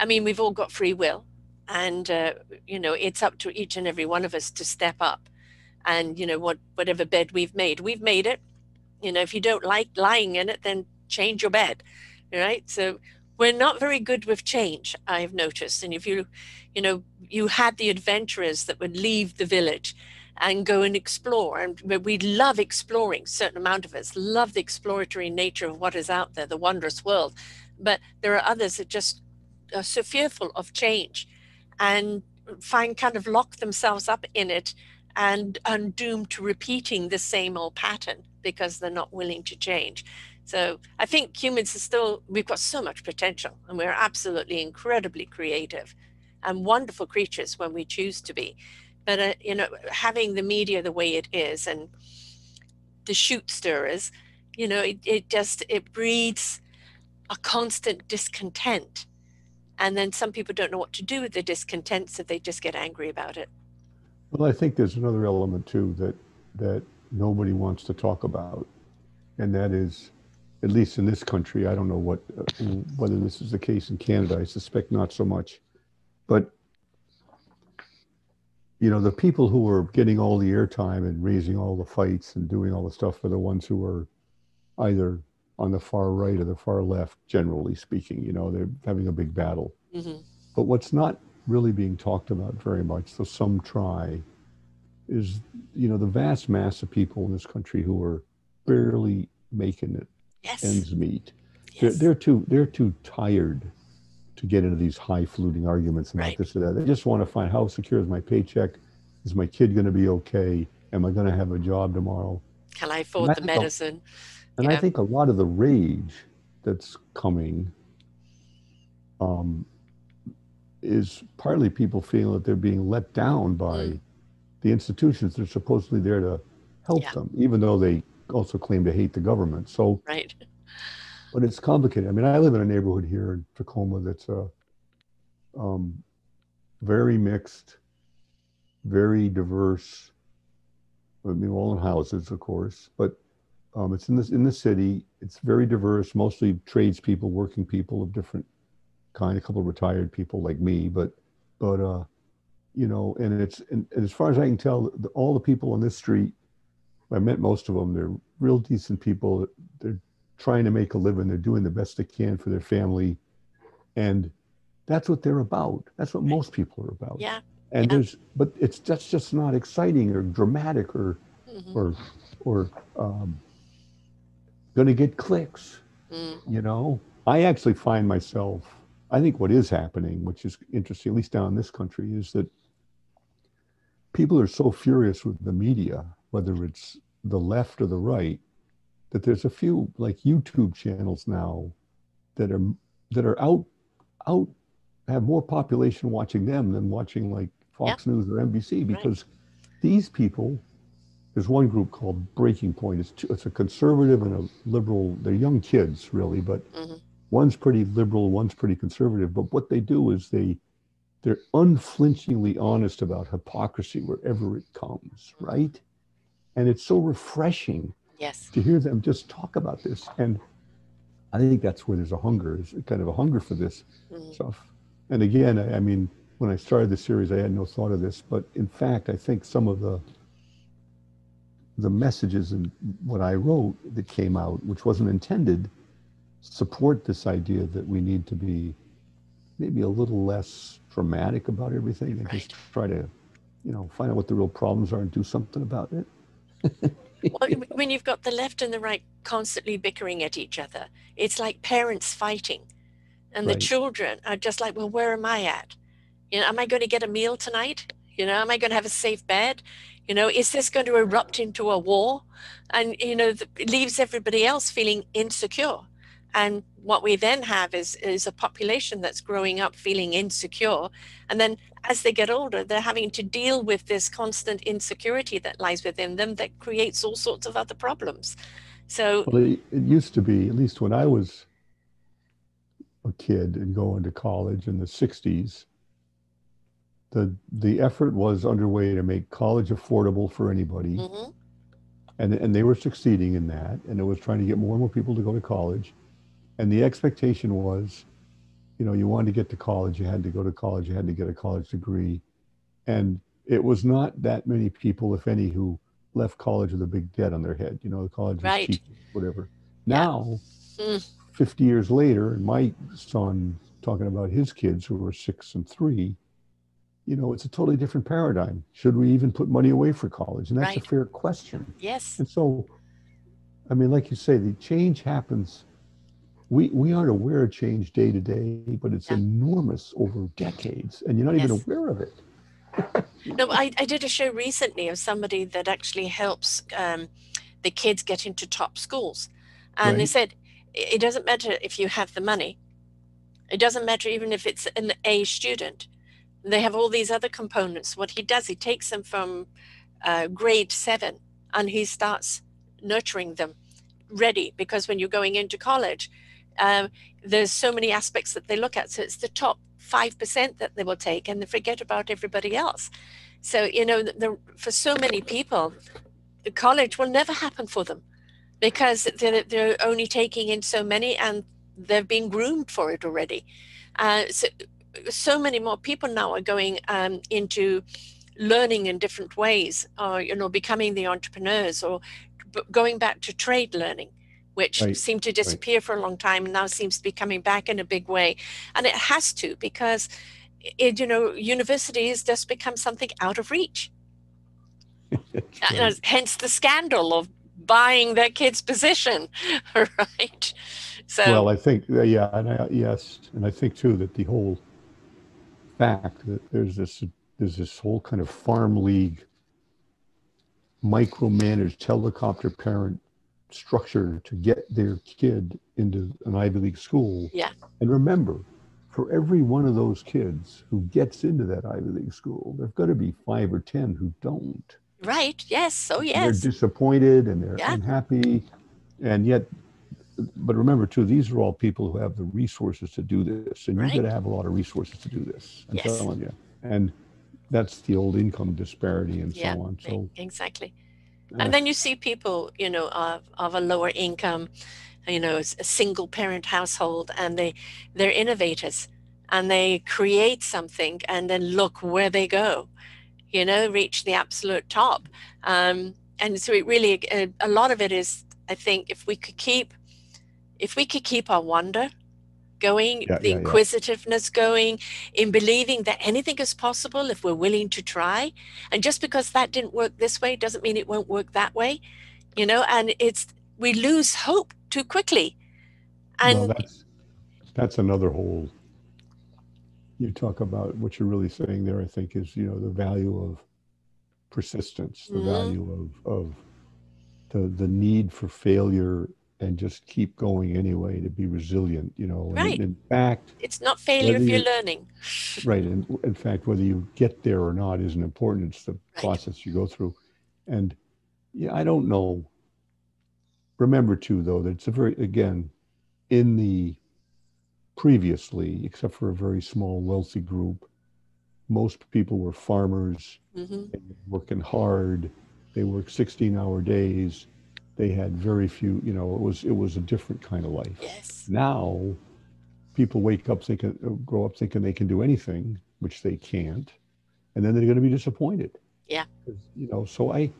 We've all got free will, and it's up to each and every one of us to step up. And whatever bed we've made it. If you don't like lying in it, then change your bed, right? So we're not very good with change, I've noticed. And if you had the adventurers that would leave the village and go and explore, and we love exploring. Certain amount of us love the exploratory nature of what is out there, the wondrous world. But there are others that just are so fearful of change and lock themselves up in it and doomed to repeating the same old pattern because they're not willing to change. So I think humans we've got so much potential, and we're absolutely incredibly creative and wonderful creatures when we choose to be. But, having the media the way it is and the shoot stirrers, it breeds a constant discontent. And then some people don't know what to do with the discontent, so they just get angry about it. Well, I think there's another element too that nobody wants to talk about, and that is, at least in this country, I don't know whether this is the case in Canada. I suspect not so much, but the people who are getting all the airtime and raising all the fights and doing all the stuff are the ones who are either on the far right or the far left, generally speaking. They're having a big battle. Mm-hmm. But what's not really being talked about very much, though some try, is the vast mass of people in this country who are barely making it. Yes. Ends meet. Yes. They're too tired to get into these high-fluting arguments about this or that. They just want to find, how secure is my paycheck? Is my kid going to be okay? Am I going to have a job tomorrow? Can I afford the medicine? I think a lot of the rage that's coming is partly people feeling that they're being let down by the institutions that are supposedly there to help Yeah. them, even though they also claim to hate the government. So, Right. but it's complicated. I mean, I live in a neighborhood here in Tacoma that's um, very mixed, very diverse. I mean, all in houses, of course, but it's in the city. It's very diverse, mostly tradespeople, working people of different kind. A couple of retired people like me, but you know, and as far as I can tell, all the people on this street, I met most of them. They're real decent people. They're trying to make a living. They're doing the best they can for their family, and that's what they're about. That's what Right. most people are about. Yeah. And Yeah. but that's just not exciting or dramatic Hmm. or or um, going to get clicks. Mm. You know, I actually find myself. I think what is happening, which is interesting, at least down in this country, is that people are so furious with the media, whether it's the left or the right, that there's a few like YouTube channels now that are out have more population watching them than watching like Yeah. Fox News or NBC Right. because these people. There's one group called Breaking Point. It's a conservative and a liberal. They're young kids, really, but Hmm. one's pretty liberal, one's pretty conservative. But what they do is they're unflinchingly honest about hypocrisy wherever it comes, Hmm. right? And it's so refreshing Yes. to hear them just talk about this. And I think that's where there's a hunger, is kind of a hunger for this Hmm. stuff. And again, I mean, when I started the series, I had no thought of this, but in fact, I think some of the messages in what I wrote that came out, which wasn't intended, support this idea that we need to be maybe a little less dramatic about everything and just Right. try to, you know, find out what the real problems are and do something about it. Well, when you've got the left and the right constantly bickering at each other, it's like parents fighting, and the Right. children are just like, well, where am I at? You know, am I going to get a meal tonight? You know, am I going to have a safe bed? You know, is this going to erupt into a war? And, you know, it leaves everybody else feeling insecure. And what we then have is a population that's growing up feeling insecure. And then as they get older, they're having to deal with this constant insecurity that lies within them that creates all sorts of other problems. So, Well, it used to be, at least when I was a kid and going to college in the 60s, the effort was underway to make college affordable for anybody. mhm, And they were succeeding in that. And it was trying to get more and more people to go to college. And the expectation was, you know, you wanted to get to college, you had to go to college, you had to get a college degree. And it was not that many people, if any, who left college with a big debt on their head. You know, the college was right. cheap, whatever. Yeah. Now, Mm, 50 years later, and my son talking about his kids who are 6 and 3, you know, it's a totally different paradigm. Should we even put money away for college? And that's a right. fair question. Yes. And so, I mean, like you say, the change happens. We aren't aware of change day to day, but it's Yeah. enormous over decades, and you're not even Yes. aware of it. No, I did a show recently of somebody that actually helps the kids get into top schools. And they Right? said, it doesn't matter if you have the money. It doesn't matter even if it's an A student. They have all these other components. What he does, he takes them from grade 7 and he starts nurturing them ready, because when you're going into college, um, there's so many aspects that they look at. So it's the top 5% that they will take and they forget about everybody else. So, you know, for so many people, the college will never happen for them because they're only taking in so many and they're being groomed for it already. So many more people now are going into learning in different ways, or, you know, becoming the entrepreneurs, or going back to trade learning, which Right? seemed to Right? disappear for a long time and now seems to be coming back in a big way. And it has to, because it, you know, universities just become something out of reach. That's right. Hence the scandal of buying their kid's position, right? Well, So, I think, yeah, yes, and I think too that the whole fact that there's this whole kind of farm league, micromanaged helicopter parent structure to get their kid into an Ivy League school. yeah, And remember, for every one of those kids who gets into that Ivy League school, there's got to be 5 or 10 who don't. Right. Yes. Oh, And they're yes. disappointed and they're Yeah. unhappy. And yet, but remember too, these are all people who have the resources to do this. And you've got Right. to have a lot of resources to do this. I'm Yes. telling you. And that's the old income disparity and so Yeah. on. So, Exactly. uh, And then you see people, of a lower income, a single parent household, and they're innovators and they create something and then look where they go, reach the absolute top. And so it really, a lot of it is, I think, if we could keep our wonder going, yeah, the yeah, yeah. inquisitiveness going, in believing that anything is possible if we're willing to try. And just because that didn't work this way doesn't mean it won't work that way, and we lose hope too quickly. Well, And that's another whole, you talk about what you're really saying there, I think, is, the value of persistence, the mhm, value of the need for failure and just keep going anyway to be resilient, and right, in fact, it's not failure whether if you're you're learning. right, and in fact, whether you get there or not isn't important. It's the Right. process you go through. And yeah, I don't know. Remember too, though, that it's a very, again, in the previously, except for a very small wealthy group, most people were farmers. Hmm. They were working hard. They worked 16-hour days. They had very few, it was a different kind of life. Yes. Now people wake up thinking, grow up thinking they can do anything, which they can't, and then they're going to be disappointed. Yeah. So I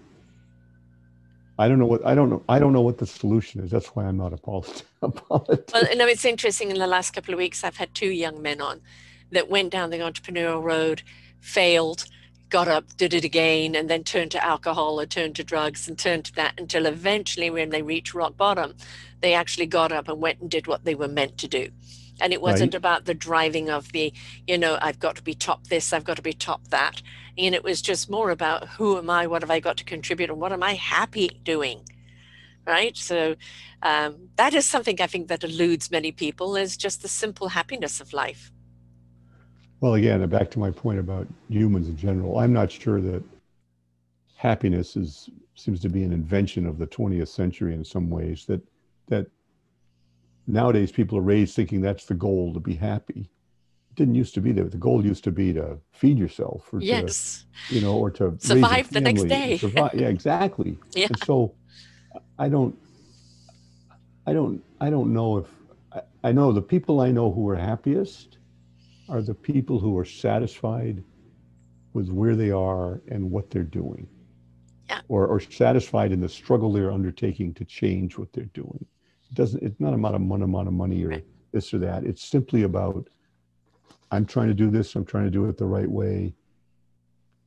don't know what the solution is. That's why I'm not a politician. Well, it's interesting. In the last couple of weeks, I've had two young men on that went down the entrepreneurial road, failed, got up, did it again, and then turned to alcohol or turned to drugs and turned to that until eventually, when they reached rock bottom, they actually got up and went and did what they were meant to do. And it wasn't Right? about the driving of the, I've got to be top this, I've got to be top that. And it was just more about who am I, what have I got to contribute, and what am I happy doing? Right. So that is something I think that eludes many people, is just the simple happiness of life. Well, again, back to my point about humans in general. I'm not sure that happiness seems to be an invention of the 20th century in some ways. That nowadays people are raised thinking that's the goal, to be happy. It didn't used to be that. The goal used to be to feed yourself, or to, Yes. or to raise a Survive the next family, day. survive. Yeah, exactly. Yeah. And so I don't, I don't know if I know the people I know who are happiest are the people who are satisfied with where they are and what they're doing, Yeah. or satisfied in the struggle they're undertaking to change what they're doing. It's not about amount of money or Right. this or that. It's simply about, I'm trying to do this. I'm trying to do it the right way,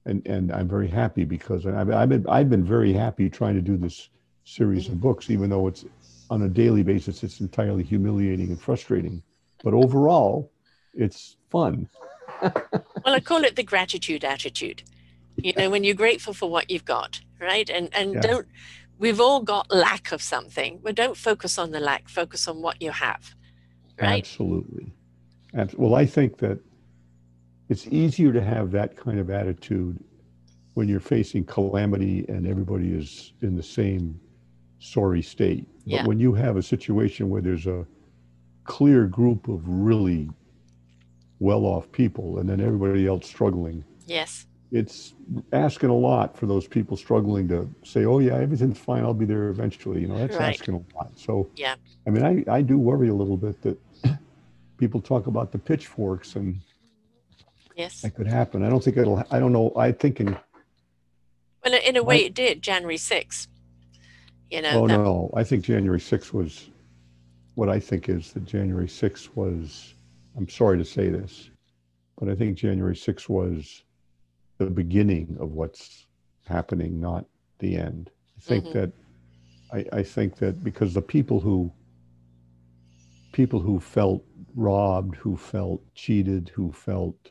and I'm very happy because I've been very happy trying to do this series Mhm. of books, even though it's on a daily basis, it's entirely humiliating and frustrating. But overall, it's fun. Well, I call it the gratitude attitude. When you're grateful for what you've got, right? And Yeah, don't, we've all got lack of something, but don't focus on the lack, focus on what you have, right? absolutely. Well, I think that it's easier to have that kind of attitude when you're facing calamity and everybody is in the same sorry state. But Yeah. when you have a situation where there's a clear group of really well off people and then everybody else struggling, Yes. it's asking a lot for those people struggling to say, oh, yeah, everything's fine. I'll be there eventually. That's Right. asking a lot. So, Yeah. I mean, I do worry a little bit that people talk about the pitchforks and Yes. that could happen. I don't know. I think Well, in a my, way, it did. January 6th. oh That. no, I think January 6th was, what I think is that January 6th was, I'm sorry to say this, but I think January 6th was the beginning of what's happening, not the end. I think Hmm. that I think that because the people who felt robbed, who felt cheated, who felt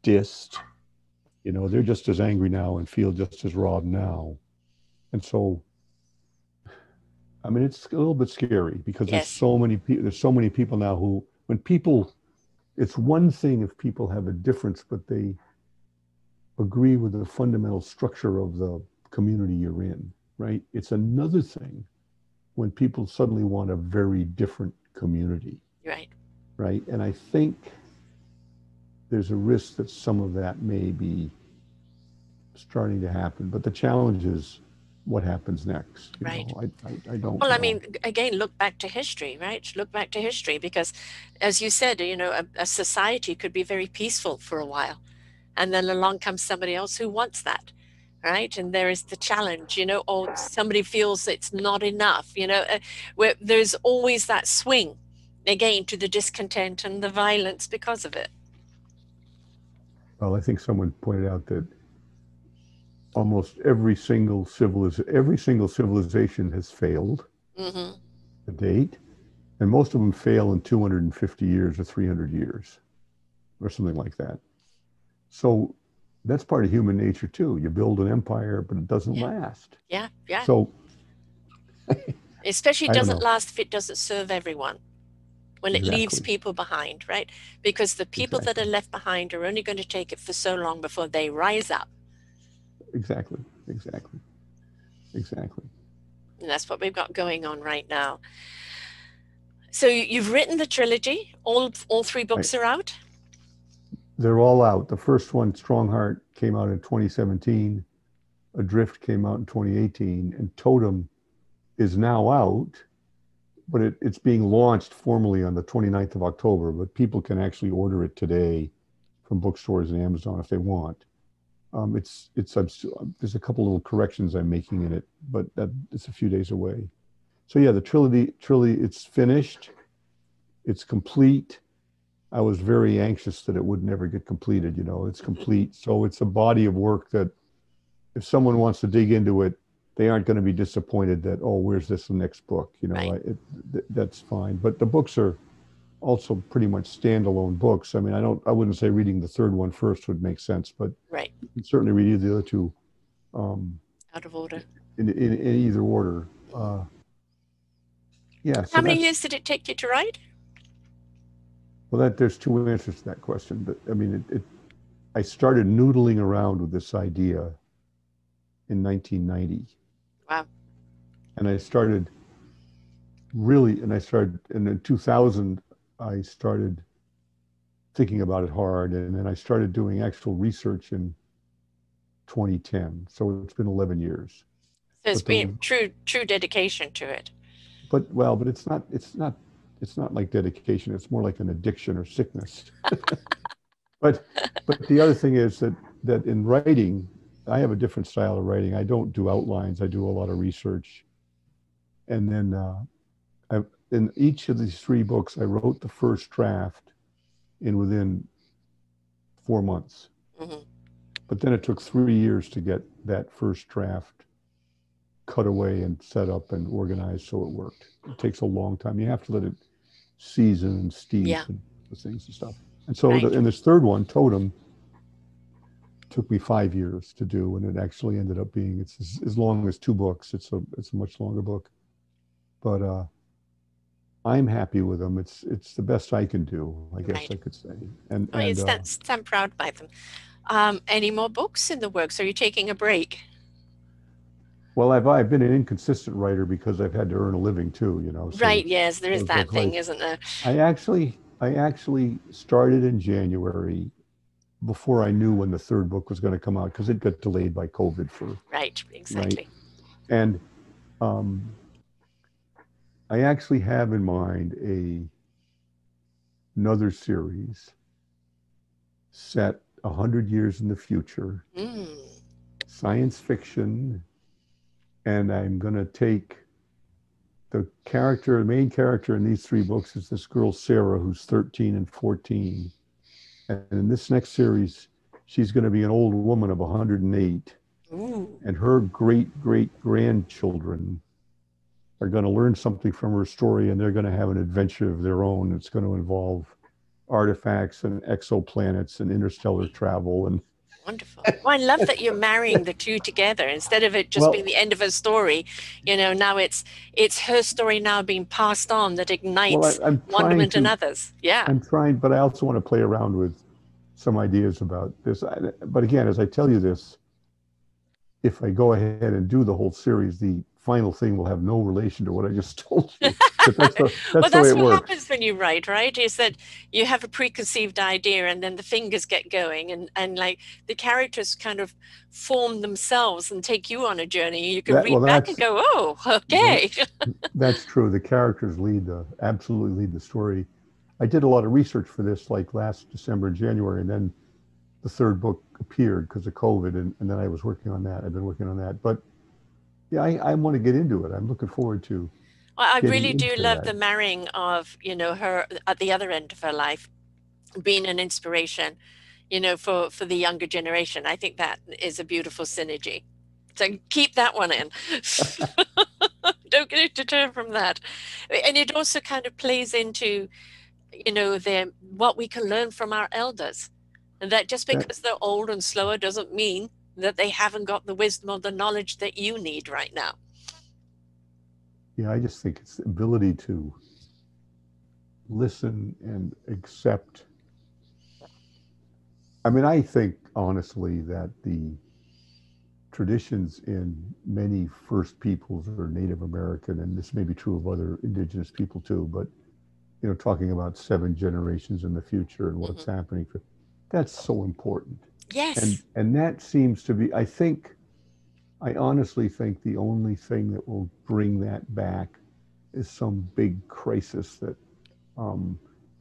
dissed, they're just as angry now and feel just as robbed now. And so, I mean, it's a little bit scary because there's Yes. so many people. There's so many people now who, when people it's one thing if people have a difference, but they agree with the fundamental structure of the community you're in, right? It's another thing when people suddenly want a very different community, Right. right? And I think there's a risk that some of that may be starting to happen. But the challenge is what happens next. You Right. know, I don't Well, I know. mean, again, look back to history, right? Look back to history because, as you said, you know, a society could be very peaceful for a while, and then along comes somebody else who wants that, right? And there is the challenge, you know, or somebody feels it's not enough, you know, where there's always that swing again to the discontent and the violence because of it. Well, I think someone pointed out that almost every single civilization has failed Mm-hmm. to date, and most of them fail in 250 years or 300 years or something like that. So that's part of human nature too. You build an empire, but it doesn't Yeah. last. Yeah. Yeah. So Especially I don't doesn't know. last if it doesn't serve everyone, when it leaves Exactly. people behind, right? Because the people that are Exactly. left behind are only going to take it for so long before they rise up. Exactly. Exactly. Exactly. And that's what we've got going on right now. So you've written the trilogy. All three Right. books are out. They're all out. The first one, Strongheart, came out in 2017. Adrift came out in 2018, and Totem is now out, but it's being launched formally on the 29th of October. But people can actually order it today from bookstores and Amazon if they want. There's a couple little corrections I'm making in it, but it's a few days away. So yeah, the trilogy, it's finished, it's complete. I was very anxious that it would never get completed. You know, it's complete. So it's a body of work that if someone wants to dig into it, they aren't going to be disappointed that, oh, where's this next book? You know, Right. that's fine. But the books are also pretty much standalone books. I mean, I wouldn't say reading the third one first would make sense, but Right. you can certainly read the other two um, Out of order. in either order. Yeah, How so many that's years did it take you to write? well. There's two answers to that question. But I mean, I started noodling around with this idea in 1990, Wow. and I started, and in 2000, I started thinking about it hard, and then I started doing actual research in 2010. So it's been 11 years. So it's But been true dedication to it. but it's not like dedication. It's more like an addiction or sickness. But the other thing is that in writing, I have a different style of writing. I don't do outlines. I do a lot of research, and then in each of these three books, I wrote the first draft in within 4 months. Mm-hmm. But then it took 3 years to get that first draft cut away and set up and organized so it worked. It takes a long time. You have to let it season and steep Yeah. and the things and stuff. And so Right. in this third one, Totem, took me 5 years to do, and it actually ended up being it's as long as two books. It's a much longer book, but I'm happy with them. It's the best I can do, I guess Right. I could say. And Oh, you stand proud by them. Any more books in the works? Are you taking a break? well, I've been an inconsistent writer because I've had to earn a living too, you know. So Right. Yes, there is it's that thing, like isn't there? I actually started in January before I knew when the third book was going to come out because it got delayed by COVID Right. right. Exactly. And um, I actually have in mind another series set 100 years in the future, Mm. science fiction, and I'm going to take the main character in these three books is this girl Sarah, who's 13 and 14, and in this next series, she's going to be an old woman of 108, Ooh. and her great great grandchildren are going to learn something from her story, and they're going to have an adventure of their own. It's going to involve artifacts and exoplanets and interstellar travel and Wonderful. Well, I love that you're marrying the two together instead of it just being the end of her story. You know, now it's her story now being passed on that ignites I'm trying wonderment in to. others. Yeah. I'm trying, but I also want to play around with some ideas about this. But again, as I tell you this, if I go ahead and do the whole series, the final thing will have no relation to what I just told you. But that's Well, the way that's it what works. happens when you write, right? Is that you have a preconceived idea and then the fingers get going and like the characters kind of form themselves and take you on a journey. You can read back and go, oh, okay. That's true. The characters absolutely lead the story. I did a lot of research for this, like last December and January, and then the third book appeared because of COVID, and then I was working on that. I've been working on that. But yeah, I want to get into it. I'm looking forward to. Well, I really do love the marrying of, you know, her at the other end of her life being an inspiration, you know, for the younger generation. I think that is a beautiful synergy. So keep that one in. Don't get deterred from that. And it also kind of plays into, you know, what we can learn from our elders. And that just because they're old and slower doesn't mean that they haven't got the wisdom or the knowledge that you need right now. Yeah, I just think it's the ability to listen and accept. I mean, I think honestly that the traditions in many First Peoples or Native American, and this may be true of other indigenous people too, but you know, talking about 7 generations in the future and what's happening, that's so important. Yes. And that seems to be, I honestly think the only thing that will bring that back is some big crisis that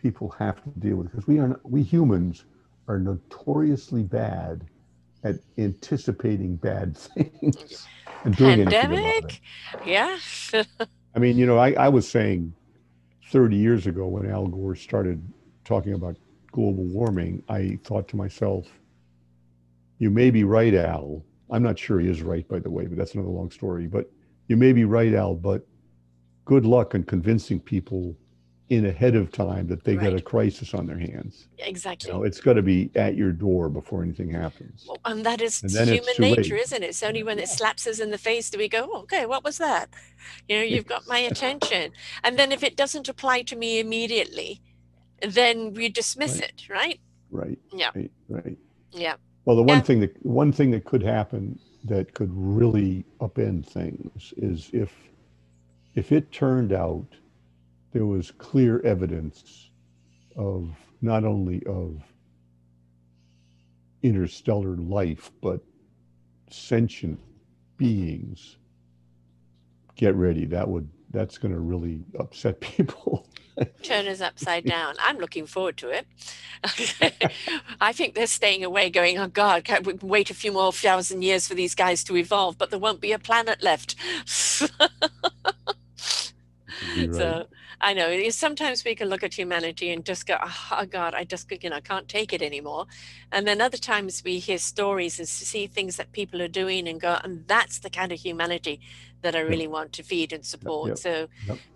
people have to deal with, because we humans are notoriously bad at anticipating bad things and doing anything about it. Yeah. I mean, you know, I was saying 30 years ago when Al Gore started talking about global warming, I thought to myself, you may be right, Al. I'm not sure he is right, by the way, but that's another long story. But you may be right, Al, but good luck in convincing people in ahead of time that they got a crisis on their hands. Exactly. You know, it's got to be at your door before anything happens. Well, and that is human nature, isn't it? It's only when it slaps us in the face do we go, oh, okay, what was that? You know, you've got my attention. And then if it doesn't apply to me immediately, then we dismiss it, right? Right. Yeah. Right. Yeah. Well, the one thing that could happen that could really upend things is if it turned out there was clear evidence of not only of interstellar life, but sentient beings. Get ready. That's going to really upset people. Turn us upside down. I'm looking forward to it. I think they're staying away going, oh God, can't we wait a few more 1,000 years for these guys to evolve, but there won't be a planet left. Right. So I know sometimes we can look at humanity and just go, oh God, I just, you know, can't take it anymore. And then other times we hear stories and see things that people are doing and go, and that's the kind of humanity that I really want to feed and support. So,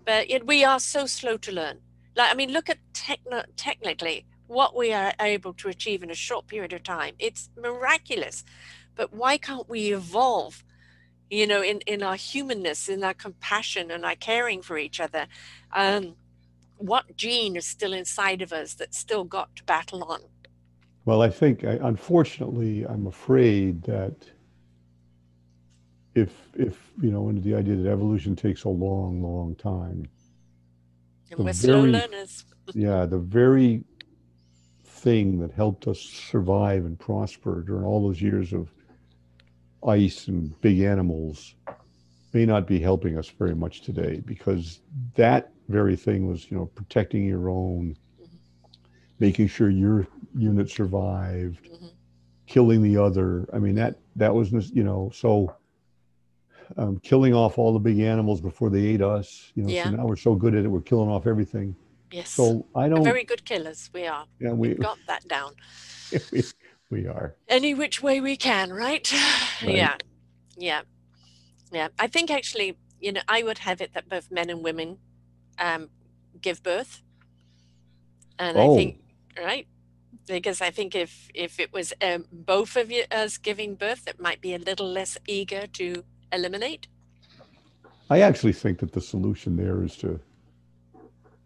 but yet we are so slow to learn. Like, I mean, look at technically what we are able to achieve in a short period of time. It's miraculous. But why can't we evolve? You know, in our humanness, in our compassion and our caring for each other. What gene is still inside of us that's still got to battle on? Well, I think, unfortunately, I'm afraid that if you know, into the idea that evolution takes a long, long time. And we're slow learners. Yeah, the very thing that helped us survive and prosper during all those years of ice and big animals may not be helping us very much today, because that very thing was, you know, protecting your own, making sure your unit survived, killing the other. I mean, that was, you know, so killing off all the big animals before they ate us, you know, so now we're so good at it, we're killing off everything. Yes. So we're very good killers. We are. Yeah, we've got that down. We are. Any which way we can, right? Yeah. I think actually, you know, I would have it that both men and women give birth. And I think, right? Because I think if it was both of you as giving birth, it might be a little less eager to eliminate. I actually think that the solution there is to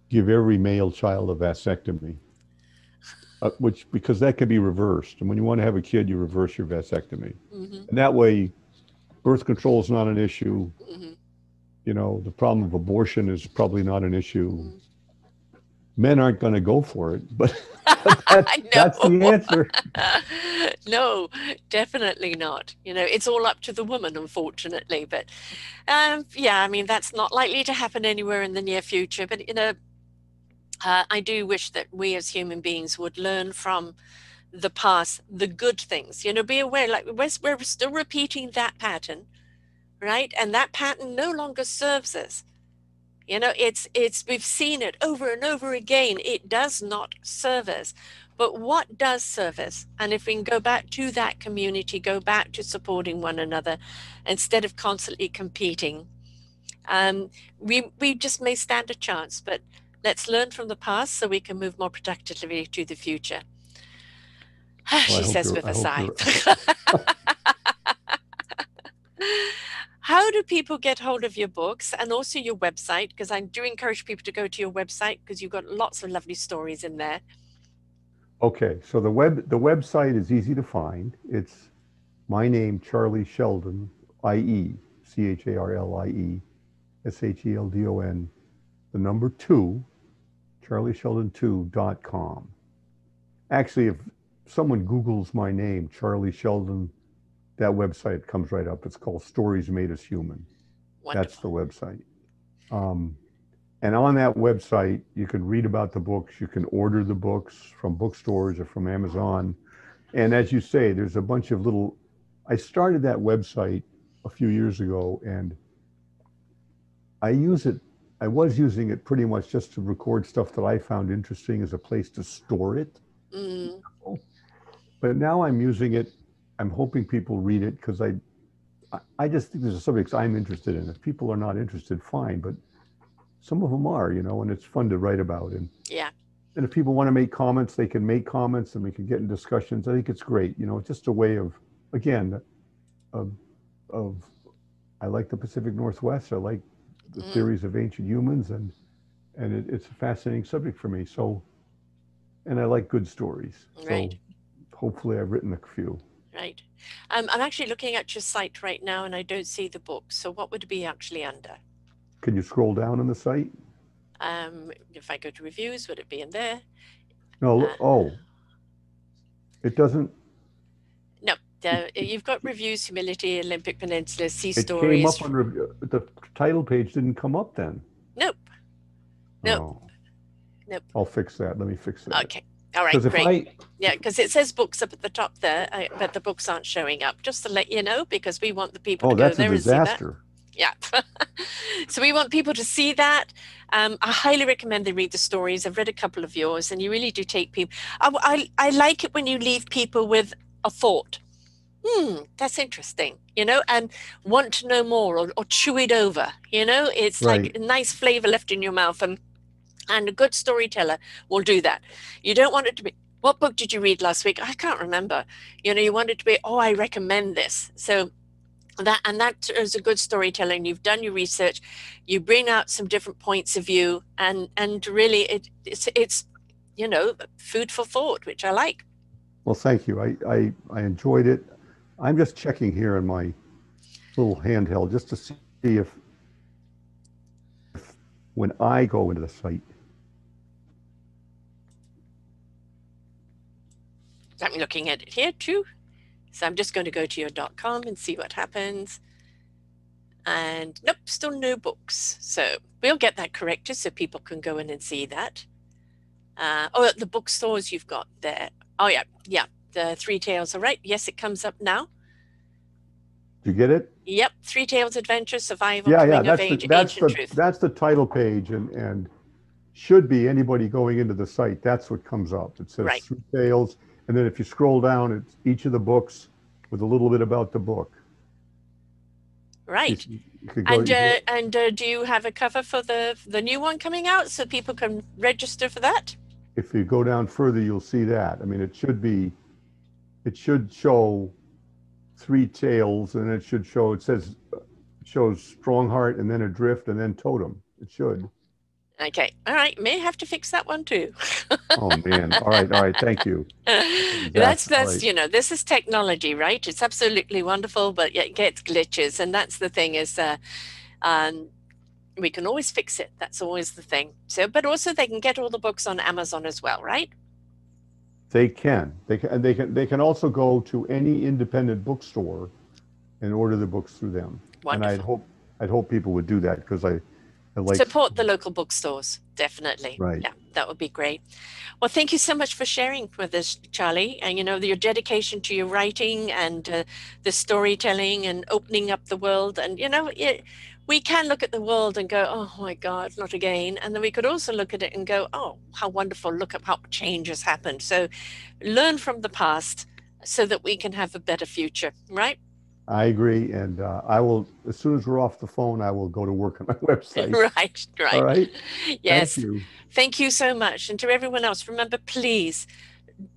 give every male child a vasectomy, which because that can be reversed. And when you want to have a kid, you reverse your vasectomy, and that way, birth control is not an issue. You know, the problem of abortion is probably not an issue. Men aren't going to go for it, but that's the answer. No, definitely not. You know, it's all up to the woman, unfortunately. But yeah, I mean, that's not likely to happen anywhere in the near future. But, you know, I do wish that we as human beings would learn from the past, the good things, you know, be aware, like we're still repeating that pattern, right? And that pattern no longer serves us. You know, we've seen it over and over again. It does not serve us. But what does serve us? And if we can go back to that community, go back to supporting one another instead of constantly competing, we just may stand a chance. But let's learn from the past so we can move more productively to the future. She says with a sigh. How do people get hold of your books and also your website? Because I do encourage people to go to your website because you've got lots of lovely stories in there. Okay, so the website is easy to find. It's my name, Charlie Sheldon, IE, CHARLIE, SHELDON, the number 2, charliesheldon2.com. Actually, if someone Googles my name, Charlie Sheldon, that website comes right up. It's called Stories Made Us Human. Wonderful. That's the website. And on that website, you can read about the books. You can order the books from bookstores or from Amazon. And as you say, there's a bunch of little, I started that website a few years ago, and I was using it pretty much just to record stuff that I found interesting as a place to store it. But now I'm using it. I'm hoping people read it because I just think there's a subject I'm interested in. If people are not interested, fine, but some of them are, you know, and it's fun to write about. And yeah. And if people want to make comments, they can make comments and we can get in discussions. I think it's great. You know, it's just a way of, again, of I like the Pacific Northwest. I like the theories of ancient humans, and it's a fascinating subject for me. So, and I like good stories. Right. So hopefully I've written a few. Right. I'm actually looking at your site right now and I don't see the book. So what would it be actually under? Can you scroll down on the site? If I go to reviews, would it be in there? No. It doesn't. No. You've got reviews, humility, Olympic Peninsula, sea stories. It came up on review. The title page didn't come up then. Nope. Oh. Nope. I'll fix that. Let me fix that. Okay. All right, great. Yeah, because it says books up at the top there, but the books aren't showing up. Just to let you know, because we want the people to go there and see that. Oh, that's a disaster. Yeah. So we want people to see that. I highly recommend they read the stories. I've read a couple of yours, and you really do take people. I like it when you leave people with a thought. That's interesting, you know, and want to know more or chew it over. You know, it's like a nice flavor left in your mouth, and a good storyteller will do that. You don't want it to be, what book did you read last week? I can't remember. You know, you want it to be, oh, I recommend this. So that is a good storytelling. You've done your research, you bring out some different points of view, and really it's you know, food for thought, which I like. Well, thank you. I enjoyed it. I'm just checking here on my little handheld just to see if when I go into the site. I'm looking at it here too. So I'm just going to go to your .com and see what happens. And nope, still no books. So we'll get that corrected so people can go in and see that. Oh, the bookstores you've got there. Oh, yeah. The Three Tales are right. Yes, it comes up now. Did you get it? Yep. Three Tales Adventure, Survival, Coming of Age, Ancient Truth. That's the title page, and should be anybody going into the site. That's what comes up. It says Three Tales. And then if you scroll down, it's each of the books with a little bit about the book. Right. And do you have a cover for the new one coming out so people can register for that? if you go down further, you'll see that. I mean, it should show three tails, and it shows strong heart and then adrift and then totem. It should. Okay. All right. May have to fix that one too. Oh man. All right. Thank you. That's right. You know, this is technology, right? It's absolutely wonderful, but it gets glitches, and that's the thing is, we can always fix it. That's always the thing. So, but also they can get all the books on Amazon as well, right? They can. They can also go to any independent bookstore and order the books through them. Wonderful. And I'd hope people would do that, because I like support the local bookstores. Definitely. Right. Yeah, that would be great. Well, thank you so much for sharing with us, Charlie. And, you know, your dedication to your writing and the storytelling and opening up the world. And, you know, we can look at the world and go, oh my God, not again. And then we could also look at it and go, oh, how wonderful. Look at how change has happened. So learn from the past so that we can have a better future, right? I agree, and I will, as soon as we're off the phone, I will go to work on my website. Right. All right? Yes. Thank you. Thank you so much. And to everyone else, remember, please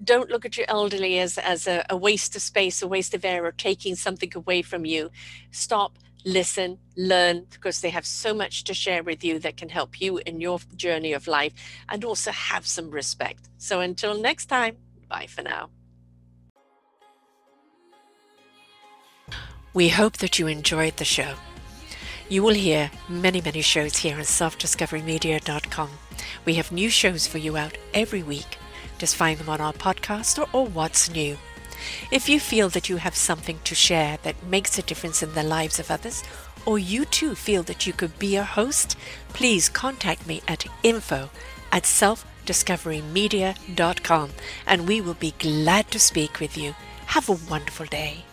don't look at your elderly as a waste of space, a waste of air, or taking something away from you. Stop, listen, learn, because they have so much to share with you that can help you in your journey of life, and also have some respect. So until next time, bye for now. We hope that you enjoyed the show. You will hear many shows here on selfdiscoverymedia.com. We have new shows for you out every week. Just find them on our podcast or What's New. If you feel that you have something to share that makes a difference in the lives of others, or you too feel that you could be a host, please contact me at info@selfdiscoverymedia.com, and we will be glad to speak with you. Have a wonderful day.